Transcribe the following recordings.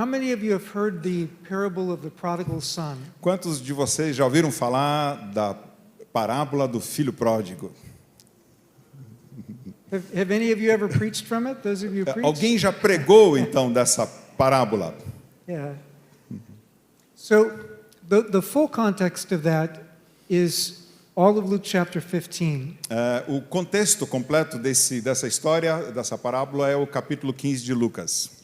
How many of you have heard the parable of the prodigal son? Quantos de vocês já ouviram falar da parábola do filho pródigo? Have any of you ever preached from it? Those of you who preached? Alguém já pregou então dessa parábola? Yeah. So the full context of that is all of Luke chapter 15. O contexto completo dessa história, dessa parábola, é o capítulo 15 de Lucas.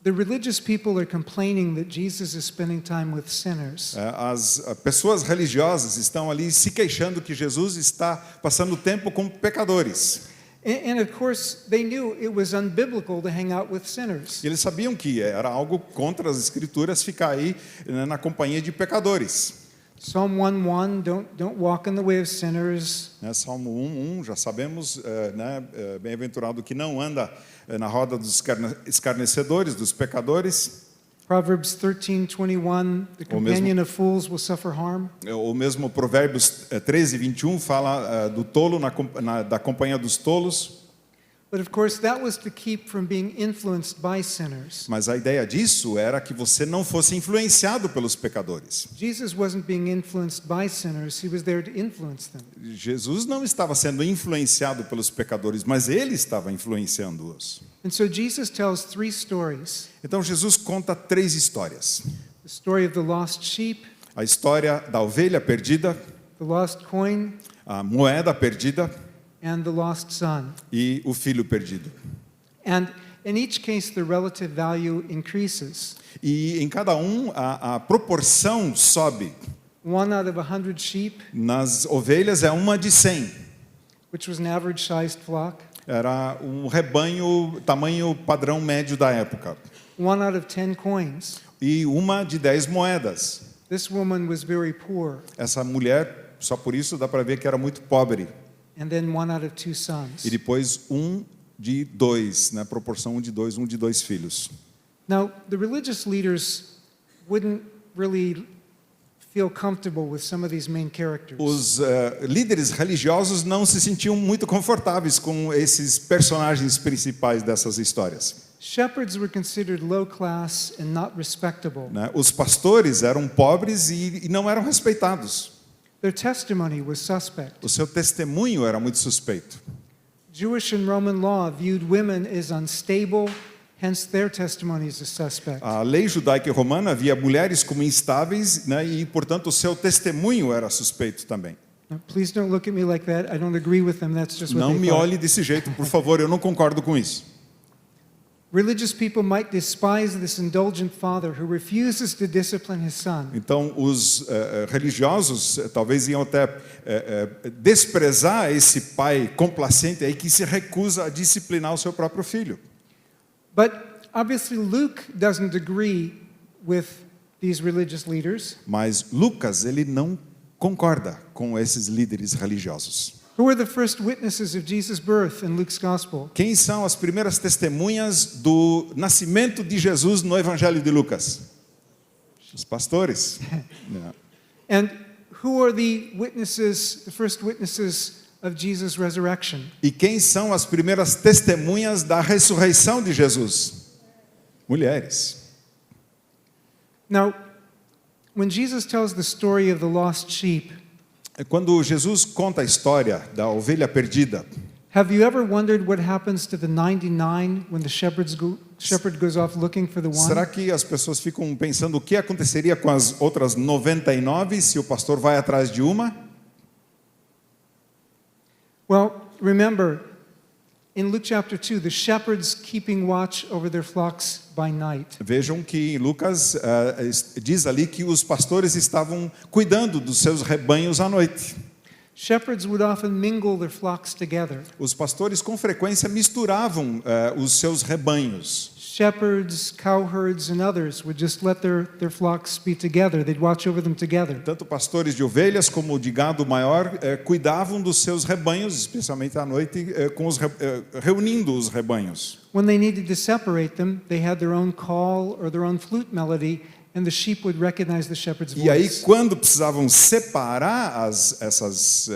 The religious people are complaining that Jesus is spending time with sinners. As pessoas religiosas estão ali se queixando que Jesus está passando tempo com pecadores. And of course, they knew it was unbiblical to hang out with sinners. E eles sabiam que era algo contra as escrituras ficar aí na companhia de pecadores. Psalm 1:1, don't walk in the way of sinners. Salmo 1:1, já sabemos, bem-aventurado que não anda na roda dos escarnecedores, dos pecadores. Proverbs 13:21, the companion of fools will suffer harm. O mesmo Provérbios 13:21 fala do tolo da companhia dos tolos. But of course that was to keep from being influenced by sinners. Mas a ideia disso era que você não fosse influenciado pelos pecadores. Jesus wasn't being influenced by sinners, he was there to influence them. Jesus não estava sendo influenciado pelos pecadores, mas ele estava influenciando-os. And so Jesus tells three stories. Então Jesus conta 3 histórias. The story of the lost sheep, A história da ovelha perdida, the lost coin, a moeda perdida and the lost son. e o filho perdido. And in each case the relative value increases. E em cada a proporção sobe. One out of 100 sheep, Nas ovelhas é uma de 100. which was an average sized flock. Era um rebanho tamanho padrão médio da época. One out of 10 coins. E uma de 10 moedas. This woman was very poor. Essa mulher, só por isso dá para ver que era muito pobre. And then one out of 2 sons. E depois um de 2, né? Proporção um de 2 filhos. Now, the religious leaders wouldn't really feel comfortable with some of these main characters. Os líderes religiosos não se sentiam muito confortáveis com esses personagens principais dessas histórias. Shepherds were considered low class and not respectable. Né? Os pastores eram pobres e não eram respeitados. Their testimony was suspect. O seu testemunho era muito suspeito. Jewish and Roman law viewed women as unstable, hence their testimonies as suspect. A lei judaica e romana via mulheres como instáveis, né? E, portanto, o seu testemunho era suspeito também. Now, please don't look at me like that. I don't agree with them. That's just what Não they me thought. olhe desse jeito, por favor, eu não concordo com isso. Religious people might despise this indulgent father who refuses to discipline his son. Então, os religiosos talvez iam até desprezar esse pai complacente aí que se recusa a disciplinar o seu próprio filho. But obviously Luke doesn't agree with these religious leaders. Mas Lucas, ele não concorda com esses líderes religiosos. Who were the first witnesses of Jesus' birth in Luke's gospel? Quem são as primeiras testemunhas do nascimento de Jesus no Evangelho de Lucas? Os pastores. And who are the witnesses, the first witnesses of Jesus' resurrection? E quem são as primeiras testemunhas da ressurreição de Jesus? Mulheres. Now, when Jesus tells the story of the lost sheep, Quando Jesus conta a história da ovelha perdida, have you ever wondered what happens to the 99 when the shepherd goes off looking for the será one? que as pessoas ficam pensando o que aconteceria com as outras 99 se o pastor vai atrás de uma? Well, remember, in Luke chapter 2, the shepherds keeping watch over their flocks by night. Vejam que Lucas diz ali que os pastores estavam cuidando dos seus rebanhos à noite. Shepherds would often mingle their flocks together. Os pastores com frequência misturavam os seus rebanhos. Shepherds, cowherds, and others would just let their flocks be together. They'd watch over them together. Tanto pastores de ovelhas como de gado maior cuidavam dos seus rebanhos, especialmente à noite, reunindo os rebanhos. When they needed to separate them, they had their own call or their own flute melody, and the sheep would recognize the shepherd's E aí, voice. quando precisavam separar essas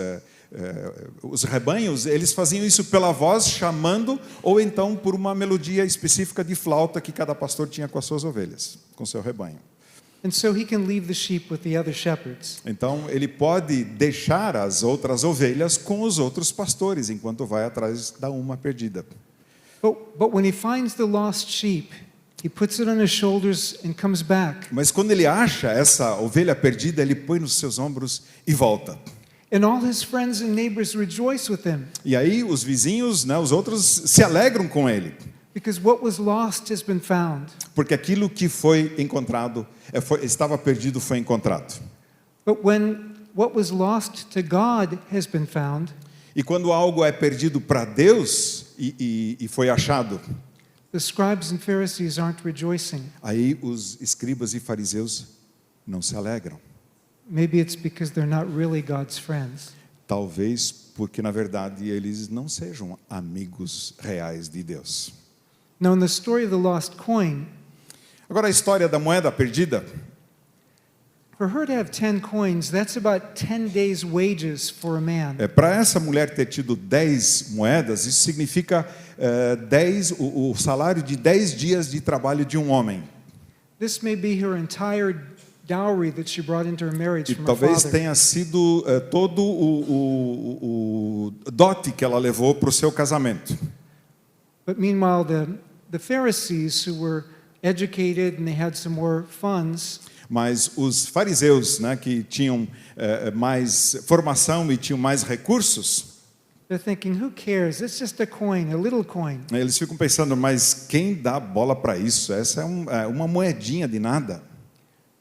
os rebanhos, eles faziam isso pela voz, chamando, ou então por uma melodia específica de flauta que cada pastor tinha com as suas ovelhas, com seu rebanho. And so he can leave the sheep with the other shepherds. Então, ele pode deixar as outras ovelhas com os outros pastores, enquanto vai atrás da uma perdida. But when he finds the lost sheep, he puts it on his shoulders and comes back. Mas quando ele acha essa ovelha perdida, ele põe nos seus ombros e volta. And all his friends and neighbors rejoice with him, E aí os vizinhos, né, os outros, se alegram com ele, because what was lost has been found. porque aquilo que foi encontrado, estava perdido, foi encontrado. But when what was lost to God has been found, E quando algo é perdido para Deus e foi achado, the scribes and Pharisees aren't rejoicing. aí os escribas e fariseus não se alegram. Maybe it's because they're not really God's friends. Talvez porque, na verdade, eles não sejam amigos reais de Deus. Now, in the story of the lost coin, Agora, a história da moeda perdida, for her to have 10 coins, that's about 10 days' wages for a man. para essa mulher ter tido 10 moedas, isso significa o salário de 10 dias de trabalho de um homem. This may be her entire dowry that she brought into her marriage E from her talvez father. tenha sido todo o dote que ela levou para o seu casamento. But meanwhile, the Pharisees, who were educated and they had some more funds, Mas os fariseus, né, que tinham mais formação e tinham mais recursos, they're thinking, who cares? It's just a coin, a little coin. eles ficam pensando, mas quem dá bola para isso? Essa é uma moedinha de nada.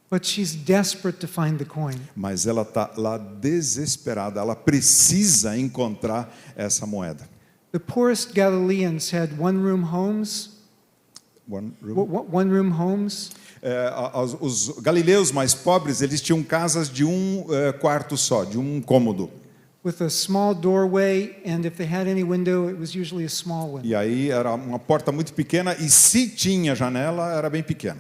But she's desperate to find the coin. Mas ela está lá desesperada, ela precisa encontrar essa moeda. The poorest Galileans had one-room homes. One-room homes. Os galileus mais pobres, eles tinham casas de um quarto só, de um cômodo. With a small doorway, and if they had any window, it was usually a small one. E aí era uma porta muito pequena, e se tinha janela, era bem pequena.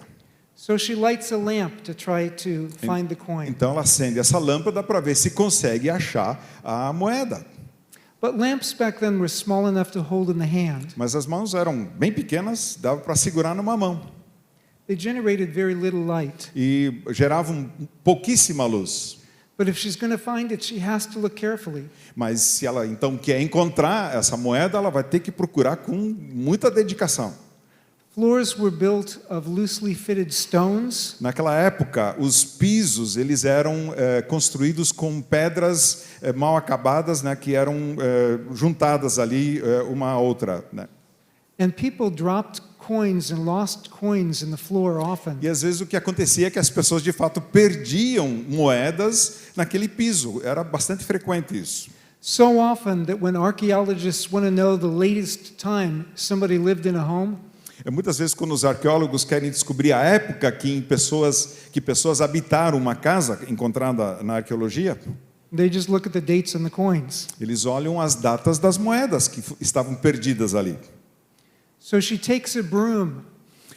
So she lights a lamp to try to find the coin. Então ela acende essa lâmpada para ver se consegue achar a moeda. But lamps back then were small enough to hold in the hand. Mas as mãos eram bem pequenas, dava para segurar numa mão. They generated very little light. E geravam pouquíssima luz. But if she's going to find it, she has to look carefully. Mas se ela então quer encontrar essa moeda, ela vai ter que procurar com muita dedicação. Floors were built of loosely fitted stones, Naquela época, os pisos eles eram construídos com pedras mal acabadas, né, que eram juntadas ali uma à outra, né? and people dropped coins and lost coins in the floor often. E às vezes o que acontecia é que as pessoas de fato perdiam moedas naquele piso. Era bastante frequente isso. So often that when archaeologists want to know the latest time somebody lived in a home, Muitas vezes, quando os arqueólogos querem descobrir a época que pessoas habitaram uma casa encontrada na arqueologia, they just look at the dates on the coins. eles olham as datas das moedas que estavam perdidas ali. So she takes a broom.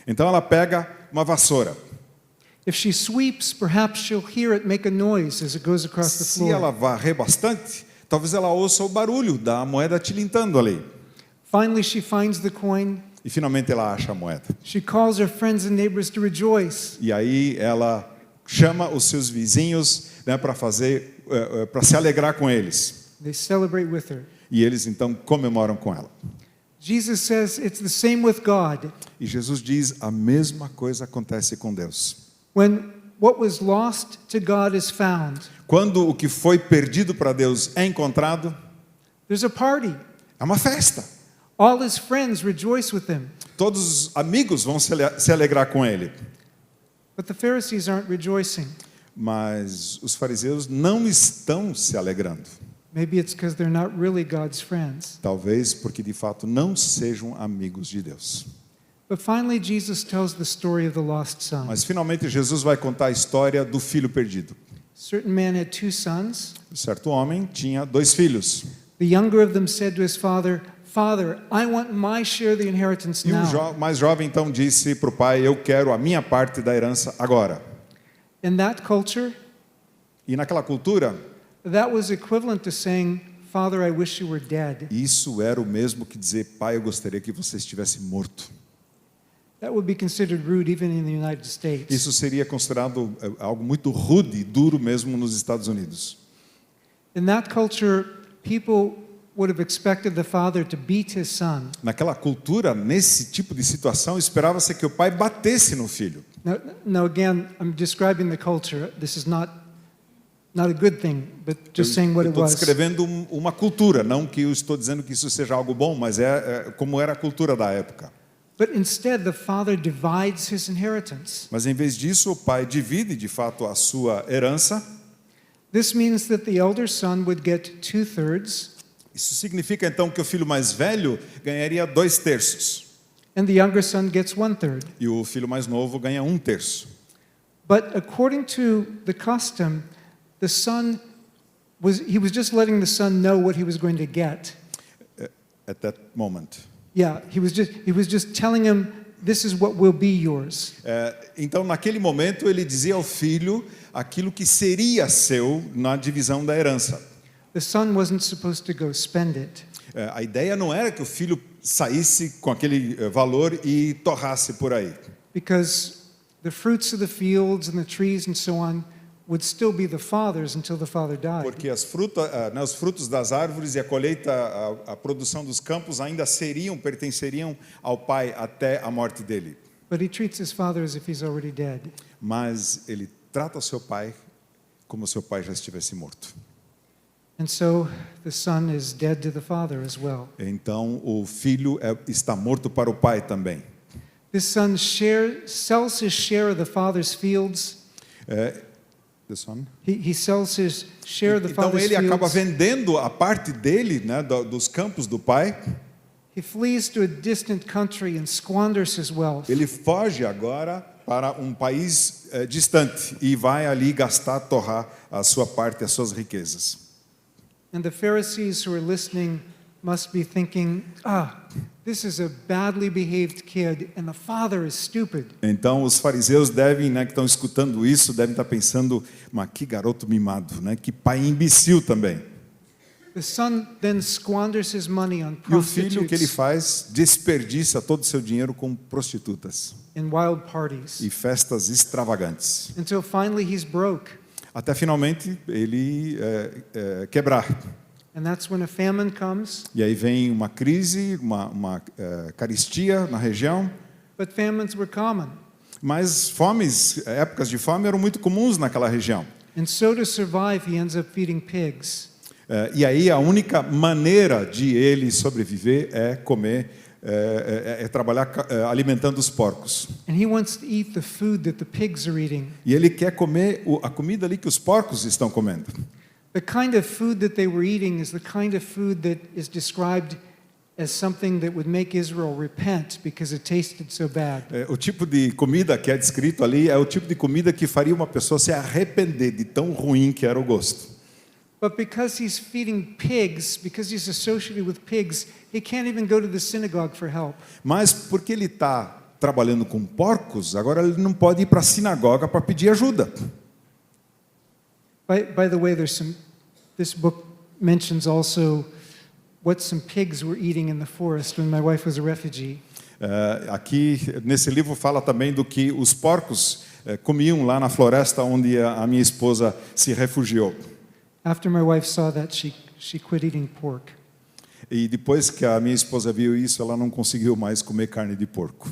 Então ela pega uma vassoura. If she sweeps, perhaps she'll hear it make a noise as it goes across the Se floor. ela varrer bastante, talvez ela ouça o barulho da moeda tilintando ali. Finally, she finds the coin. E finalmente ela acha a moeda. She calls her friends and neighbors to rejoice. E aí ela chama os seus vizinhos, né, para se alegrar com eles. They celebrate with her. E eles então comemoram com ela. Jesus says it's the same with God. E Jesus diz, a mesma coisa acontece com Deus. When what was lost to God is found, Quando o que foi perdido para Deus é encontrado, there's a party. é uma festa. All his friends rejoice with him. Todos os amigos vão se alegrar com ele. But the Pharisees aren't rejoicing. Mas os fariseus não estão se alegrando. Maybe it's because they're not really God's friends. Talvez porque de fato não sejam amigos de Deus. But finally, Jesus tells the story of the lost son. Mas finalmente Jesus vai contar a história do filho perdido. A certain man had 2 sons. Um certo homem tinha 2 filhos. The younger of them said to his father, "Father, I want my share of the inheritance E o now." mais jovem então disse para o pai, eu quero a minha parte da herança agora. In that culture, E naquela cultura, that was equivalent to saying, Father, I wish you were dead. Isso era o mesmo que dizer, pai, eu gostaria que você estivesse morto. That would be considered rude even in the United States. Isso seria considerado algo muito rude e duro mesmo nos Estados Unidos. In that culture, people would have expected the father to beat his son. Naquela cultura, nesse tipo de situação, esperava-se que o pai batesse no filho. Now again, I'm describing the culture. This is not a good thing, but just saying what it Estou was. descrevendo uma cultura, não que eu estou dizendo que isso seja algo bom, mas é como era a cultura da época. But instead, the father divides his inheritance. Mas em vez disso, o pai divide de fato a sua herança. This means that the elder son would get 2/3, Isso significa então que o filho mais velho ganharia 2/3 and the younger son gets 1/3. e o filho mais novo ganha 1/3. But according to the custom, the son was just letting the son know what he was going to get. At that moment. Yeah, he was just telling him, this is what will be yours. Então, naquele momento, ele dizia ao filho aquilo que seria seu na divisão da herança. The son wasn't supposed to go spend it. A ideia não era que o filho saísse com aquele valor e torrasse por aí. Because the fruits of the fields and the trees and so on would still be the father's until the father died. Porque os frutos das árvores e a colheita, a produção dos campos ainda pertenceriam ao pai até a morte dele. But he treats his father as if he's already dead. Mas ele trata o seu pai como se seu pai já estivesse morto. And so the son is dead to the father as well. Então o filho está morto para o pai também. This son sells his share of the father's fields. The son? He sells his share of the Então father's ele acaba fields. vendendo a parte dele, né, dos campos do pai. He flees to a distant country and squanders his wealth. Ele foge agora para um país distante e vai ali torrar a sua parte, as suas riquezas. And the Pharisees who are listening must be thinking, this is a badly behaved kid and the father is stupid. Então os fariseus devem, né, que estão escutando isso, devem estar pensando, mas que garoto mimado, né? Que pai imbecil também. The son then squanders his money on E o filho, o que ele prostitutes faz? Desperdiça todo o seu dinheiro com prostitutas and wild parties e festas extravagantes. until finally he's broke. Até finalmente ele quebrar. And that's when a famine comes. E aí vem uma crise, uma carestia na região. But famines were common. Mas épocas de fome eram muito comuns naquela região. And so to survive, he ends up feeding pigs. E aí a única maneira de ele sobreviver é comer, trabalhar alimentando os porcos. And he wants to eat the food that the pigs are eating. E ele quer comer a comida ali que os porcos estão comendo. The kind of food that they were eating is the kind of food that is described as something that would make Israel repent because it tasted so bad. O tipo de comida que é descrito ali é o tipo de comida que faria uma pessoa se arrepender de tão ruim que era o gosto. But because he's feeding pigs, because he's associated with pigs, he can't even go to the synagogue for help. Mas porque ele está trabalhando com porcos, agora ele não pode ir para a sinagoga para pedir ajuda. By the way, this book mentions also what some pigs were eating in the forest when my wife was a refugee. Aqui nesse livro fala também do que os porcos comiam lá na floresta onde a minha esposa se refugiou. After my wife saw that, she quit eating pork. E depois que a minha esposa viu isso, ela não conseguiu mais comer carne de porco.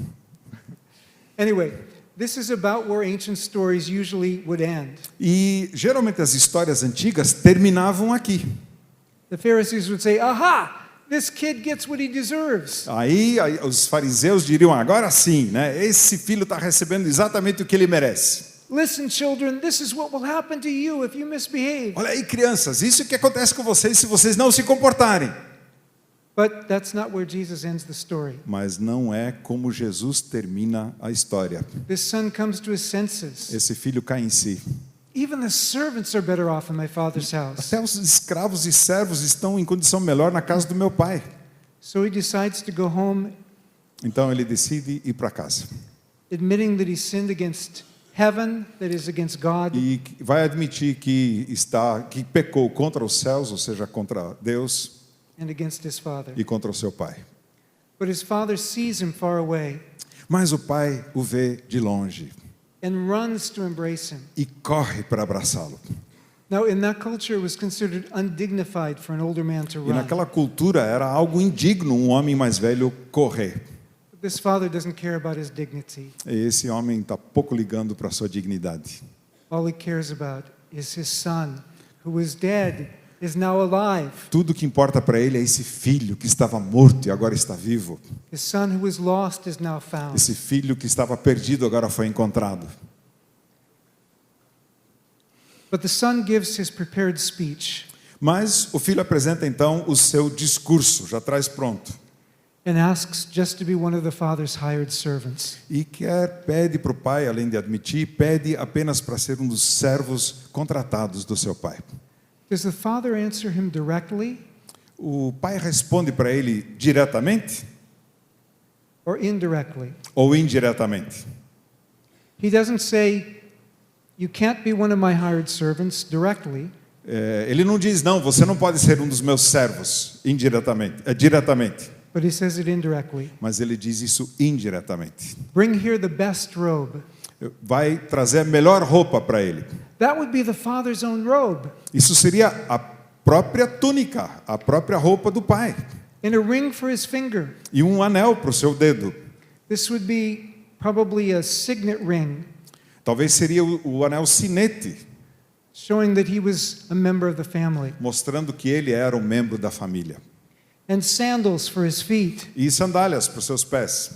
Anyway, this is about where ancient stories usually would end. E geralmente as histórias antigas terminavam aqui. The Pharisees would say, "Aha! This kid gets what he deserves." Aí os fariseus diriam, agora sim, né? Esse filho está recebendo exatamente o que ele merece. Listen, children, this is what will happen to you if you misbehave. Olha aí, crianças, isso que acontece com vocês se vocês não se comportarem. But that's not where Jesus ends the story. Mas não é como Jesus termina a história. This son comes to his senses. Esse filho cai em si. Even the servants are better off in my father's house. Até os escravos e servos estão em condição melhor na casa do meu pai. So he decides to go home, Então ele decide ir para casa, admitting that he sinned against heaven, that is against God, e vai admitir que pecou contra os céus, ou seja, contra Deus and against his father. e contra o seu pai. But his father sees him far away Mas o pai o vê de longe and runs to embrace him. e corre para abraçá-lo. Now, in that culture, it was considered undignified for an older man to E run. naquela cultura era algo indigno um homem mais velho correr. But this father doesn't care about his dignity. E esse homem está pouco ligando para a sua dignidade. All he cares about is his son, who was dead, is now alive. Tudo que importa para ele é esse filho que estava morto e agora está vivo. His son, who was lost, is now found. Esse filho que estava perdido agora foi encontrado. But the son gives his prepared speech Mas o filho apresenta então o seu discurso, já traz pronto. and asks just to be one of the father's hired servants. E pede para o pai, além de admitir, pede apenas para ser um dos servos contratados do seu pai. Does the father answer him directly O pai responde para ele diretamente or indirectly? ou indiretamente? He doesn't say, "You can't be one of my hired servants," directly. Ele não diz, não, você não pode ser um dos meus servos diretamente. But he says it indirectly. Mas ele diz isso indiretamente. Bring here the best robe. Vai trazer a melhor roupa para ele. That would be the father's own robe. Isso seria a própria túnica, a própria roupa do pai. And a ring for his finger. E um anel para o seu dedo. This would be probably a signet ring, Talvez seria o anel sinete, showing that he was a member of the family. mostrando que ele era um membro da família. And sandals for his feet. E sandálias para os seus pés.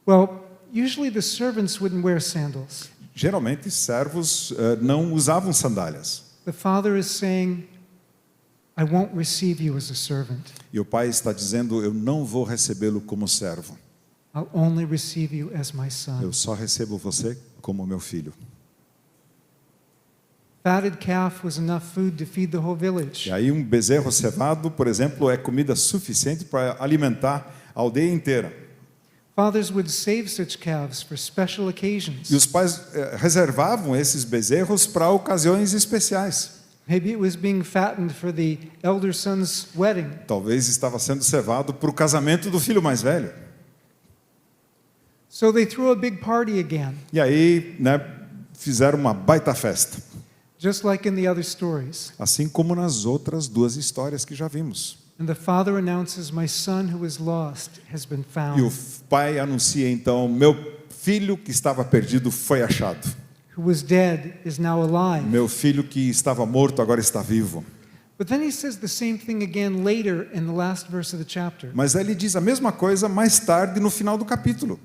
Well, usually the servants wouldn't wear sandals. Geralmente, servos não usavam sandálias. The father is saying, "I won't receive you as a servant. E o pai está dizendo, eu não vou recebê-lo como servo. I'll only receive you as my son." Eu só recebo você como meu filho. Fatted calf was enough food to feed the whole village. E aí um bezerro cevado, por exemplo, é comida suficiente para alimentar a aldeia inteira. Fathers would save such calves for special occasions. E os pais reservavam esses bezerros para ocasiões especiais. Maybe it was being fattened for the elder son's wedding. Talvez estava sendo cevado para o casamento do filho mais velho. So they threw a big party again, E aí, fizeram uma baita festa. just like in the other stories. Assim como nas outras duas histórias que já vimos. And the father announces, "My son who was lost has been E o found, pai anuncia então, meu filho que estava perdido foi achado. who was dead is now alive." Meu filho que estava morto agora está vivo. But then he says the same thing again later in the last verse of the chapter. Mas aí ele diz a mesma coisa mais tarde no final do capítulo.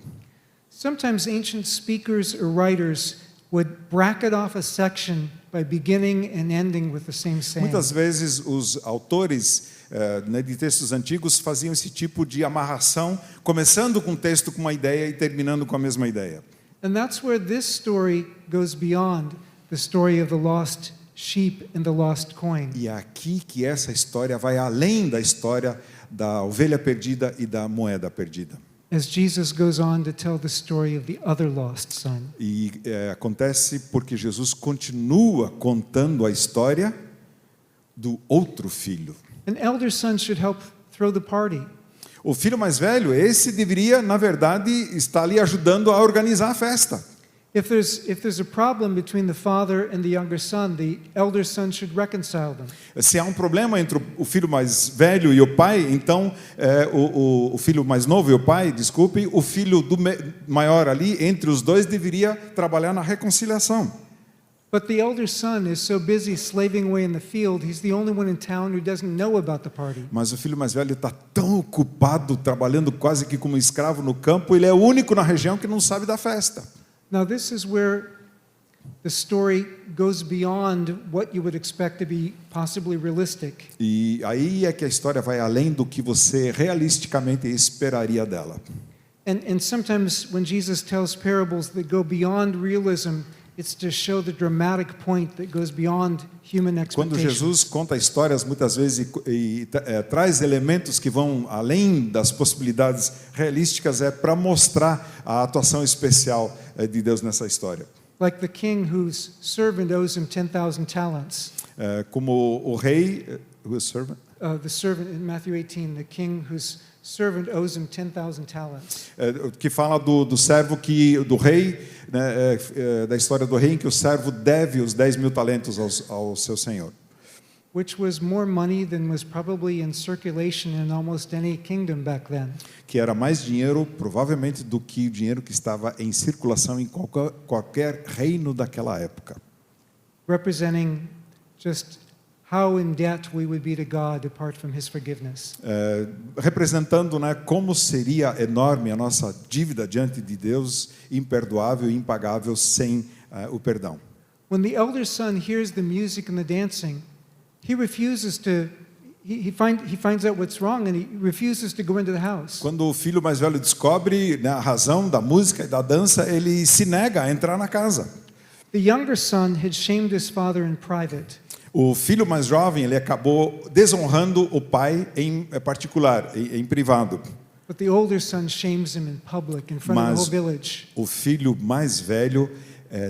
Sometimes ancient speakers or writers would bracket off a section by beginning and ending with the same saying. Muitas vezes os autores de textos antigos faziam esse tipo de amarração, começando com um texto com uma ideia e terminando com a mesma ideia. And that's where this story goes beyond the story of the lost sheep and the lost coin. E é aqui que essa história vai além da história da ovelha perdida e da moeda perdida. As Jesus goes on to tell the story of the other lost son. E acontece porque Jesus continua contando a história do outro filho. An elder son should help throw the party. O filho mais velho, esse deveria, na verdade, estar ali ajudando a organizar a festa. If there's a problem between the father and the younger son, the elder son should reconcile them. Se há um problema entre o filho mais velho e o pai, então o filho mais novo e o pai, desculpe, o filho maior ali, entre os dois, deveria trabalhar na reconciliação. But the elder son is so busy slaving away in the field, he's the only one in town who doesn't know about the party. Mas o filho mais velho está tão ocupado, trabalhando quase que como escravo no campo, ele é o único na região que não sabe da festa. Now this is where the story goes beyond what you would expect to be possibly realistic. E aí é que a história vai além do que você realisticamente esperaria dela. And sometimes when Jesus tells parables that go beyond realism, it's to show the dramatic point that goes beyond human Quando expectation. Jesus conta histórias, muitas vezes, traz elementos que vão além das possibilidades realísticas, é para mostrar a atuação especial de Deus nessa história. like the king whose servant owes him 10,000 talents. Como o rei, whose servant? The servant in Matthew 18, the king whose servant owes him 10,000 talents. Que fala do servo do rei, né, da história do rei em que o servo deve os 10.000 talentos ao seu senhor. Which was more money than was probably in circulation in almost any kingdom back then. Que era mais dinheiro, provavelmente, do que o dinheiro que estava em circulação em qualquer reino daquela época. Representing just how in debt we would be to God apart from His forgiveness. Representando, né, como seria enorme a nossa dívida diante de Deus, imperdoável e impagável sem o perdão. When the elder son hears the music and the dancing, he refuses to. He finds out what's wrong and he refuses to go into the house. Quando o filho mais velho descobre, né, a razão da música e da dança, ele se nega a entrar na casa. The younger son had shamed his father in private. O filho mais jovem, ele acabou desonrando o pai em particular, em privado. But the older son shames him in public in front of the whole village. O filho mais velho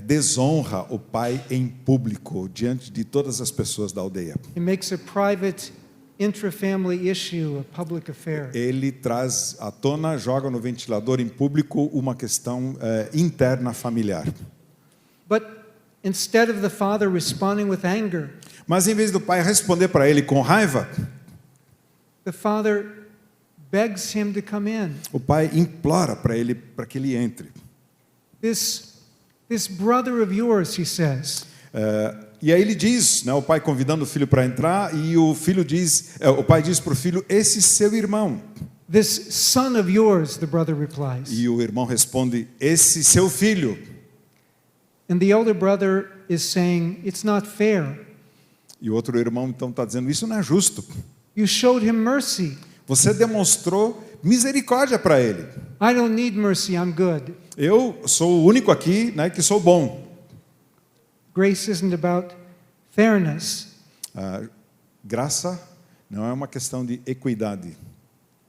desonra o pai em público, diante de todas as pessoas da aldeia. He makes a private intra-family issue a public affair. Ele traz à tona, joga no ventilador em público uma questão interna familiar. But instead of the father responding with anger, mas em vez do pai responder para ele com raiva, the father begs him to come in. O pai implora para que ele entre. This brother of yours, he says. E aí ele diz, né, o pai convidando o filho para entrar, e o pai diz para o filho, esse seu irmão. This son of yours, the brother replies. E o irmão responde, esse seu filho. And the elder brother is saying, it's not fair. E o outro irmão então está dizendo, isso não é justo. You showed him mercy. Você demonstrou misericórdia para ele. I don't need mercy, I'm good. Eu sou o único aqui, né, que sou bom. Grace isn't about fairness. Graça não é uma questão de equidade.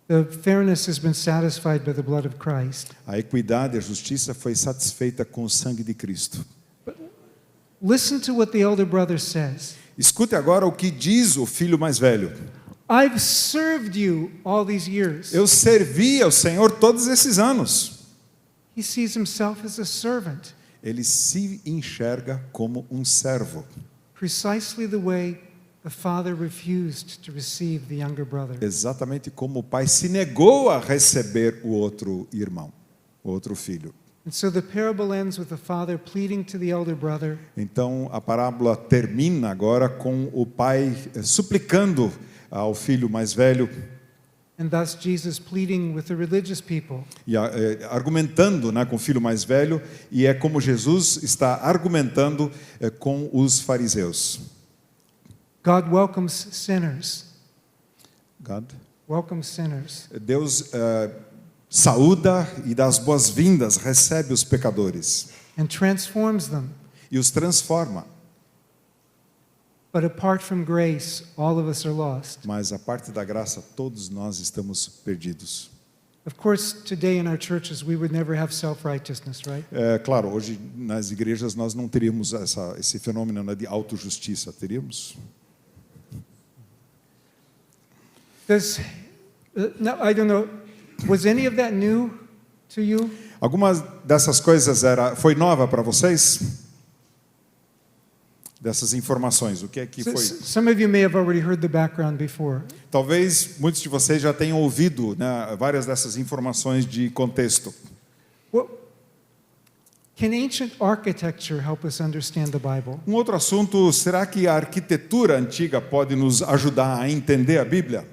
The fairness has been satisfied by the blood of Christ. A equidade, a justiça foi satisfeita com o sangue de Cristo. But listen to what the elder brother says. Escute agora o que diz o filho mais velho. I've served you all these years. Eu servi ao Senhor todos esses anos. He sees himself as a servant. Ele se enxerga como um servo. Precisely the way the father refused to receive the younger brother. Exatamente como o pai se negou a receber o outro irmão, o outro filho. And so the parable ends with the father pleading to the elder brother. Então a parábola termina agora com o pai suplicando ao filho mais velho. And thus Jesus pleading with the religious people. E argumentando, né, com o filho mais velho, e é como Jesus está argumentando com os fariseus. God welcomes sinners. God Welcomes sinners. Deus saúda e dá as boas-vindas, recebe os pecadores And transforms them. e os transforma. But apart from grace, all of us are lost. Mas a parte da graça, todos nós estamos perdidos. Of course, today in our churches, we would never have self-righteousness, right? Claro, hoje nas igrejas nós não teríamos esse fenômeno, né, de autojustiça, teríamos? No, I don't know. Was any of that new to you? Algumas dessas coisas foi nova para vocês? Dessas informações, o que é que foi? Some of you may have already heard the background before. Talvez muitos de vocês já tenham ouvido, né, várias dessas informações de contexto. Can ancient architecture help us understand the Bible? Um outro assunto, será que a arquitetura antiga pode nos ajudar a entender a Bíblia?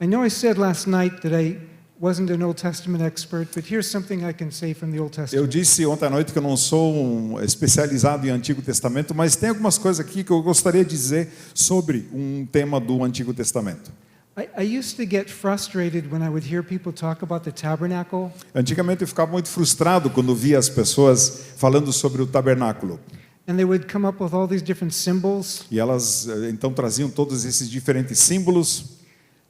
I know I said last night that I wasn't an Old Testament expert, but here's something I can say from the Old Eu Testament. disse ontem à noite que eu não sou um especializado em Antigo Testamento, mas tem algumas coisas aqui que eu gostaria de dizer sobre um tema do Antigo Testamento. I used to get frustrated when I would hear people talk about the tabernacle. Antigamente eu ficava muito frustrado quando via as pessoas falando sobre o tabernáculo. And they would come up with all these different symbols. E elas então traziam todos esses diferentes símbolos.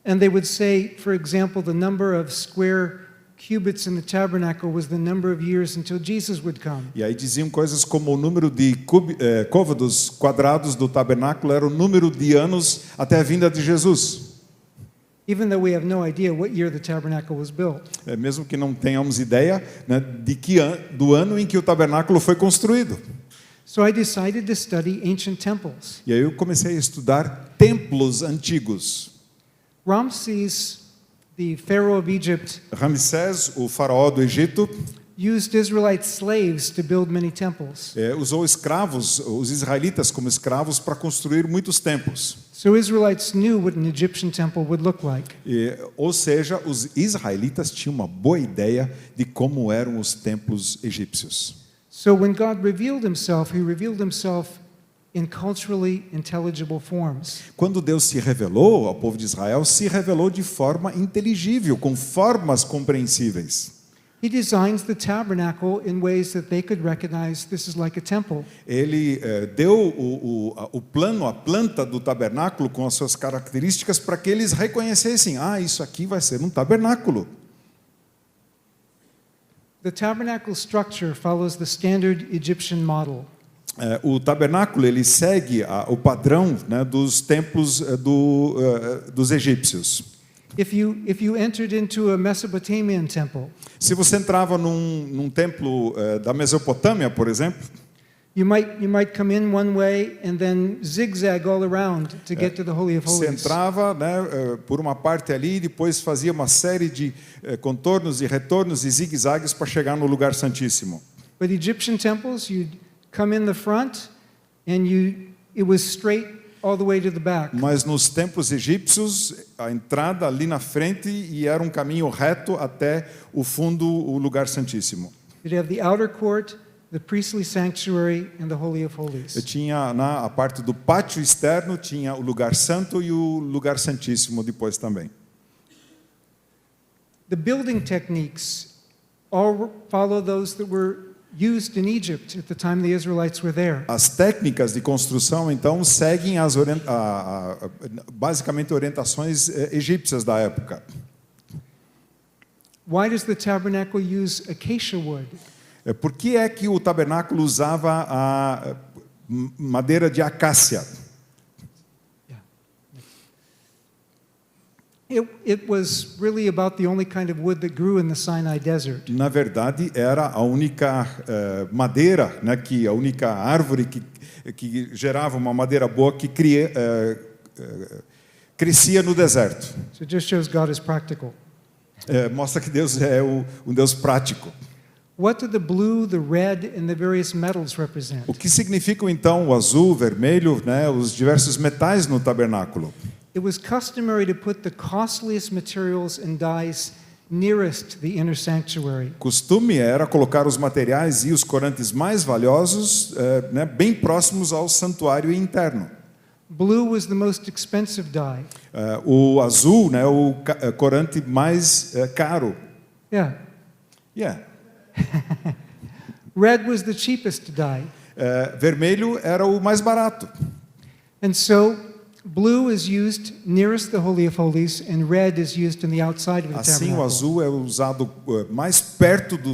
And they would say, for example, the number of square cubits in the tabernacle was the number of years until Jesus would come. E aí diziam coisas como o número de côvados quadrados do tabernáculo era o número de anos até a vinda de Jesus. Even though we have no idea what year the tabernacle was built. Mesmo que não tenhamos ideia, né, do ano em que o tabernáculo foi construído. So I decided to study ancient temples. E aí eu comecei a estudar templos antigos. Ramses, the Pharaoh of Egypt, Ramsés, o faraó do Egito, used Israelite slaves to build many temples. usou escravos, os israelitas como escravos para construir muitos templos. So Israelites knew what an Egyptian temple would look like. Ou seja, os israelitas tinham uma boa ideia de como eram os templos egípcios. So when God revealed himself, he revealed himself in culturally intelligible forms. Quando Deus se revelou ao povo de Israel, se revelou de forma inteligível, com formas compreensíveis. He designs the tabernacle in ways that they could recognize this is like a temple. Ele deu o plano, a planta do tabernáculo com as suas características para que eles reconhecessem, isso aqui vai ser um tabernáculo. The tabernacle structure follows the standard Egyptian model. O tabernáculo ele segue o padrão, né, dos templos dos egípcios. If you entered into a Mesopotamian temple, Se você entrava num templo da Mesopotâmia, por exemplo, you might come in one way and then zigzag all around to get to the Holy of você Holies. entrava, né, por uma parte ali e depois fazia uma série de contornos e retornos e zigue-zagues para chegar no lugar santíssimo. But Egyptian temples, you'd come in the front and it was straight all the way to the back. Mas nos templos egípcios, a entrada ali na frente e era um caminho reto até o fundo, o lugar santíssimo. You'd have the outer court, the priestly sanctuary, and the Holy of Holies. Tinha a parte do pátio externo, tinha o lugar santo e o lugar santíssimo depois também. The building techniques all follow those that were used in Egypt at the time the Israelites were there. As técnicas de construção, então, seguem basicamente orientações egípcias da época. Why does the tabernacle use acacia wood? Por que é que o tabernáculo usava a madeira de acácia? It was really about the only kind of wood that grew in the Sinai desert. Na verdade, era a única madeira, né, a única árvore que gerava uma madeira boa que crescia no deserto. So it just shows God is practical. Mostra que Deus é um Deus prático. What do the blue, the red, and the various metals represent? O que significam então o azul, o vermelho, né, os diversos metais no tabernáculo? It was customary to put the costliest materials and dyes nearest the inner sanctuary. Costume era colocar os materiais e os corantes mais valiosos, né, bem próximos ao santuário interno. Blue was the most expensive dye. O azul, né, o corante mais caro. Yeah. Yeah. Red was the cheapest dye. Vermelho era o mais barato. And so blue is used nearest the Holy of Holies and red is used in the outside of the Assim, tabernacle. o azul é usado mais perto do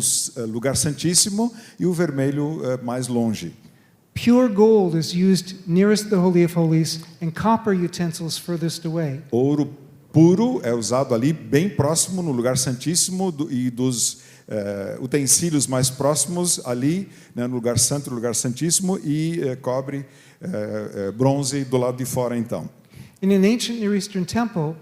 lugar santíssimo e o vermelho mais longe. Pure gold is used nearest the Holy of Holies and copper utensils furthest away. Ouro puro é usado ali bem próximo no lugar santíssimo e dos utensílios mais próximos ali, né, no lugar santo, no lugar santíssimo, e cobre, bronze do lado de fora então. In an ancient Near Eastern temple,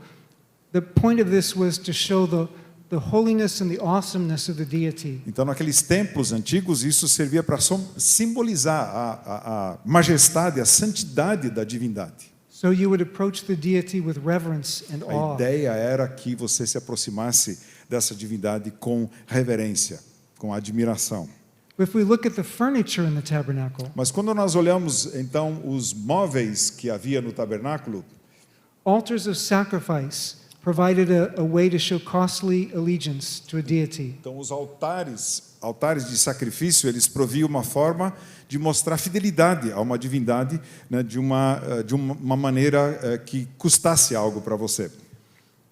the point of this was to show the holiness and the awesomeness of the deity. Então, naqueles templos antigos, isso servia para simbolizar a majestade, a santidade da divindade. So you would approach the deity with reverence and A awe. ideia era que você se aproximasse dessa divindade com reverência, com admiração. If we look at the furniture in the tabernacle, Mas quando nós olhamos, então, os móveis que havia no tabernáculo, altars of sacrifice provided a way to show costly allegiance to a deity. então os altares de sacrifício, eles proviam uma forma de mostrar fidelidade a uma divindade, né, de uma maneira que custasse algo para você.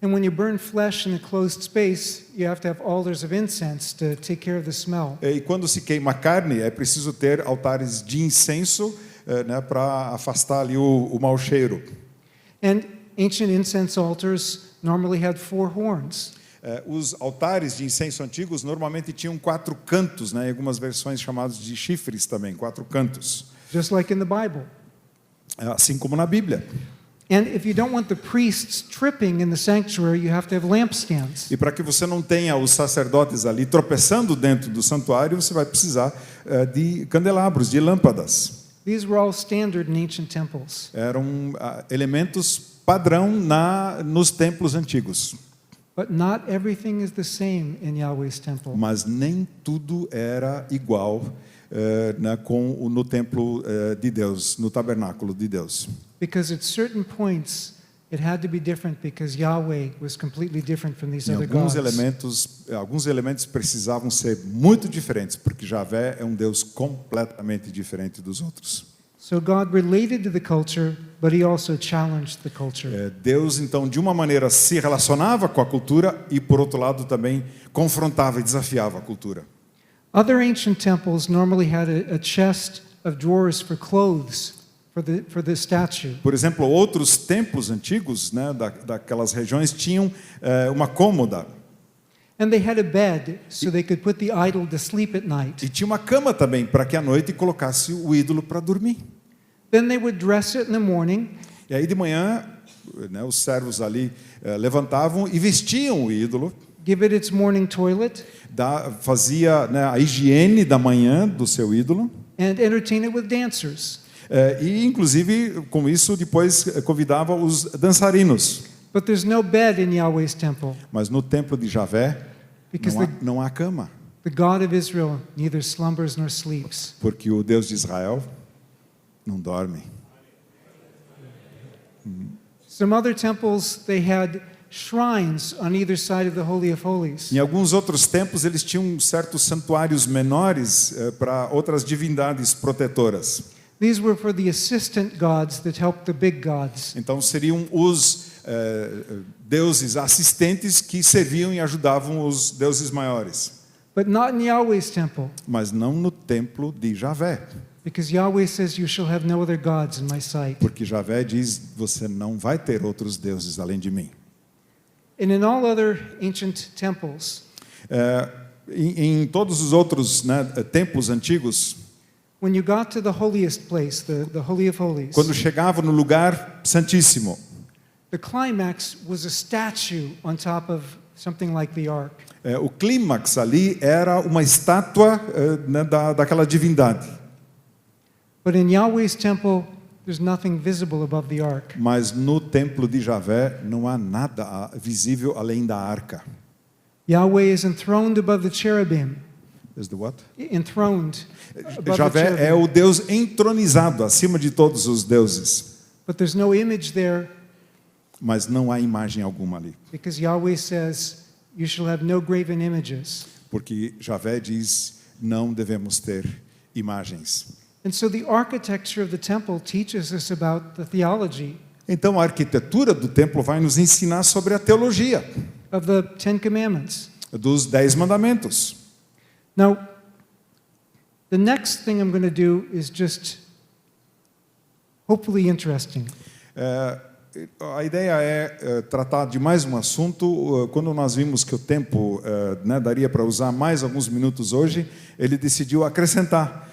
And when you burn flesh in a closed space, you have to have altars of incense to take care of the smell. E quando se queima carne, é preciso ter altares de incenso, né, para afastar ali o mau cheiro. And ancient incense altars normally had 4 horns. Os altares de incenso antigos normalmente tinham 4 cantos, né, em algumas versões chamados de chifres também, 4 cantos, Just like in the Bible. assim como na Bíblia. And if you don't want the priests tripping in the sanctuary, you have to have lampstands. E para que você não tenha os sacerdotes ali tropeçando dentro do santuário, você vai precisar de candelabros, de lâmpadas. These were all standard in ancient temples. Eram elementos padrão nos templos antigos. But not everything is the same in Yahweh's temple. Mas nem tudo era igual né, no templo de Deus, no tabernáculo de Deus. Because at certain points, it had to be different because Yahweh was completely different from these Em other gods. alguns elementos precisavam ser muito diferentes, porque Javé é um Deus completamente diferente dos outros. So God related to the culture, but he also challenged the culture. Deus, então, de uma maneira se relacionava com a cultura e, por outro lado, também confrontava e desafiava a cultura. Other ancient temples normally had a chest of drawers for clothes for the statue. Por exemplo, outros templos antigos, né, daquelas regiões tinham uma cômoda And they had a bed so they could put the idol to sleep at night. e tinha uma cama também para que à noite colocasse o ídolo para dormir. Then they would dress it in the morning, E aí de manhã, né, os servos ali levantavam e vestiam o ídolo, give it its morning toilet, fazia, né, a higiene da manhã do seu ídolo. and entertain it with dancers. E, inclusive, com isso, depois convidava os dançarinos. But there's no bed in Yahweh's temple Mas no templo de Javé because não há cama, the God of Israel neither slumbers nor sleeps. porque o Deus de Israel não dorme. Some other temples, they had shrines on either side of the Holy of Holies. Em alguns outros templos, eles tinham certos santuários menores para outras divindades protetoras. These were for the assistant gods that helped the big gods. Então, seriam os deuses assistentes que serviam e ajudavam os deuses maiores. But not in Yahweh's temple, Mas não no templo de Javé, because Yahweh says, "You shall have no other gods in my sight." porque Javé diz: você não vai ter outros deuses além de mim. And in all other ancient temples, Em todos os outros, né, templos antigos, when you got to the holiest place, the Holy of Holies, quando chegava no lugar santíssimo, the climax was a statue on top of something like the ark. o clímax ali era uma estátua né, daquela divindade. But in Yahweh's temple, there's nothing visible above the ark. Mas no templo de Javé não há nada visível além da arca. Yahweh is enthroned above the cherubim. Is the what? Enthroned above the Javé é cherubim. o Deus entronizado acima de todos os deuses, But there's no image there mas não há imagem alguma ali, because Yahweh says, "You shall have no graven images." porque Javé diz: não devemos ter imagens. And so the architecture of the temple teaches us about the theology Então a arquitetura do templo vai nos ensinar sobre a teologia of the Ten Commandments. dos 10 mandamentos. Now, the next thing I'm going to do is just hopefully interesting. A ideia é tratar de mais um assunto. Quando nós vimos que o tempo né, daria para usar mais alguns minutos hoje, ele decidiu acrescentar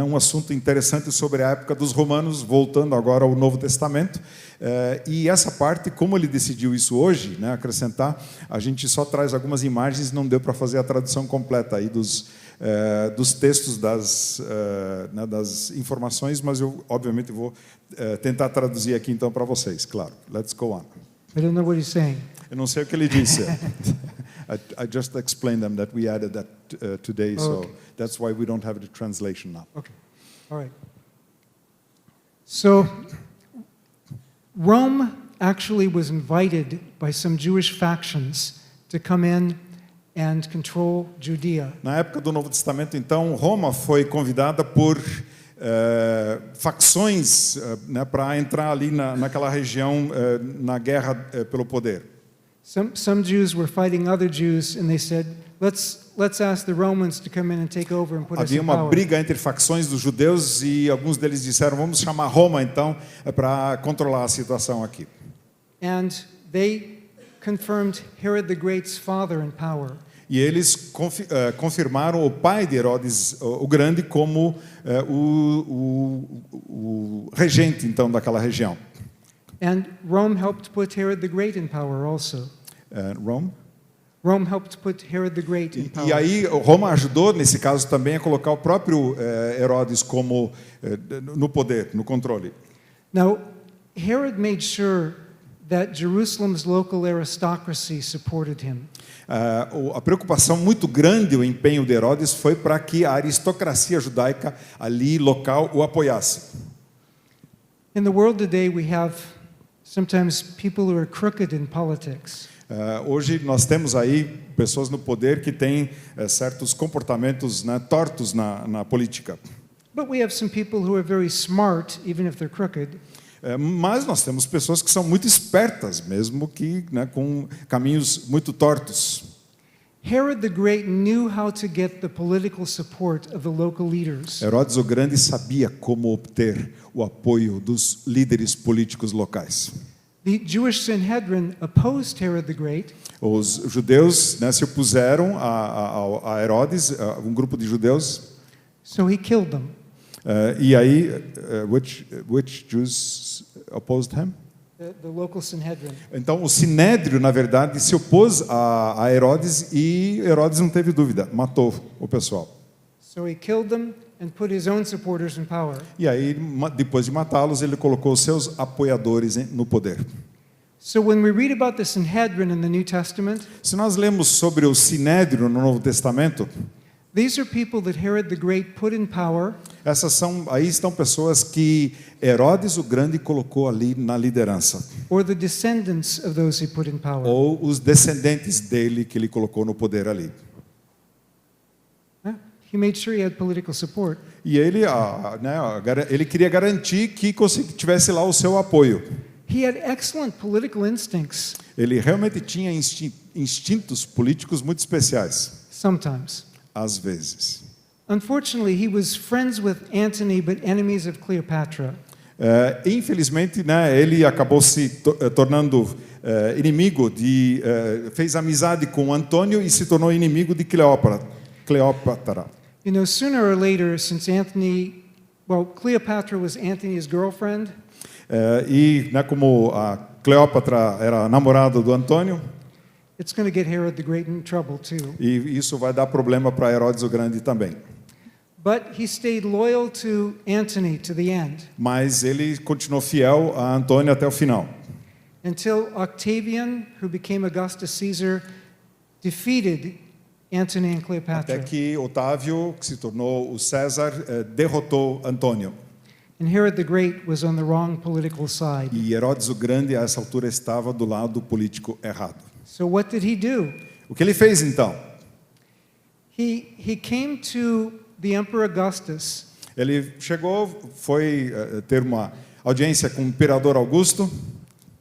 um assunto interessante sobre a época dos romanos, voltando agora ao Novo Testamento. E essa parte, como ele decidiu isso hoje, né, acrescentar, a gente só traz algumas imagens, não deu para fazer a tradução completa aí dos textos, né, das informações, mas eu, obviamente, vou tentar traduzir aqui então para vocês, claro. Let's go on. I don't know what he's saying. Eu não sei o que ele disse. I just explained them that we added that today, so that's why we don't have the translation now. Okay. All right. So, Rome actually was invited by some Jewish factions to come in and control Judea. Na época do Novo Testamento, então, Roma foi convidada por facções né, para entrar ali naquela região na guerra pelo poder. Some Jews were fighting other Jews, and they said, let's ask the Romans to come in and take over and put us Havia in uma power. briga entre facções dos judeus e alguns deles disseram, vamos chamar Roma então para controlar a situação aqui. And they confirmed Herod the Great's father in power. E eles confirmaram o pai de Herodes o Grande como o regente então daquela região. And Rome helped put Herod the Great in power also. Rome? Rome helped put Herod the Great in power. E aí Roma ajudou nesse caso também a colocar o próprio Herodes como no poder, no controle. Now, Herod made sure that Jerusalem's local aristocracy supported him. A preocupação muito grande, o empenho de Herodes foi para que a aristocracia judaica ali local o apoiasse. In the world today, we have sometimes people who are crooked in politics. Hoje nós temos aí pessoas no poder que têm certos comportamentos né, tortos na política. But we have some people who are very smart, even if they're crooked. Mas nós temos pessoas que são muito espertas, mesmo que né, com caminhos muito tortos. Herod the Great knew how to get the political support of the local leaders. Herodes o Grande sabia como obter o apoio dos líderes políticos locais. The Jewish Sanhedrin opposed Herod the Great. Os judeus né, se opuseram a Herodes, um grupo de judeus. So he killed them. E aí, which Jews opposed him? The local Sanhedrin. Então, o Sinédrio, na verdade, se opôs a Herodes e Herodes não teve dúvida, matou o pessoal. So he killed them and put his own supporters in power. E aí, depois de matá-los, ele colocou os seus apoiadores no poder. So when we read about the Sanhedrin in the New Testament, Se nós lemos sobre o Sinédrio no Novo Testamento, these are people that Herod the Great put in power. aí estão pessoas que Herodes o Grande colocou ali na liderança, Or the descendants of those he put in power. ou os descendentes dele que ele colocou no poder ali. He made sure he had political support. E ele, ele queria garantir que tivesse lá o seu apoio. He had excellent political instincts, Ele realmente tinha instintos políticos muito especiais, sometimes. às vezes. Unfortunately, he was friends with Antony, but enemies of Cleopatra. Infelizmente, né, ele acabou se tornando inimigo fez amizade com Antônio e se tornou inimigo de Cleópatra. You know, sooner or later, since Cleopatra was Antony's girlfriend, né, como a Cleópatra era namorada do Antônio, it's going to get Herod the Great in trouble too. e isso vai dar problema para Herodes o Grande também. But he stayed loyal to Antony to the end, Mas ele continuou fiel a Antônio até o final. until Octavian, who became Augustus Caesar, defeated Antony and Cleopatra. Até que Otávio, que se tornou o César, derrotou Antônio. And Herod the Great was on the wrong political side. E Herodes o Grande, a essa altura, estava do lado político errado. So what did he do? O que ele fez então? He came to the Emperor Augustus Ele foi ter uma audiência com o imperador Augusto.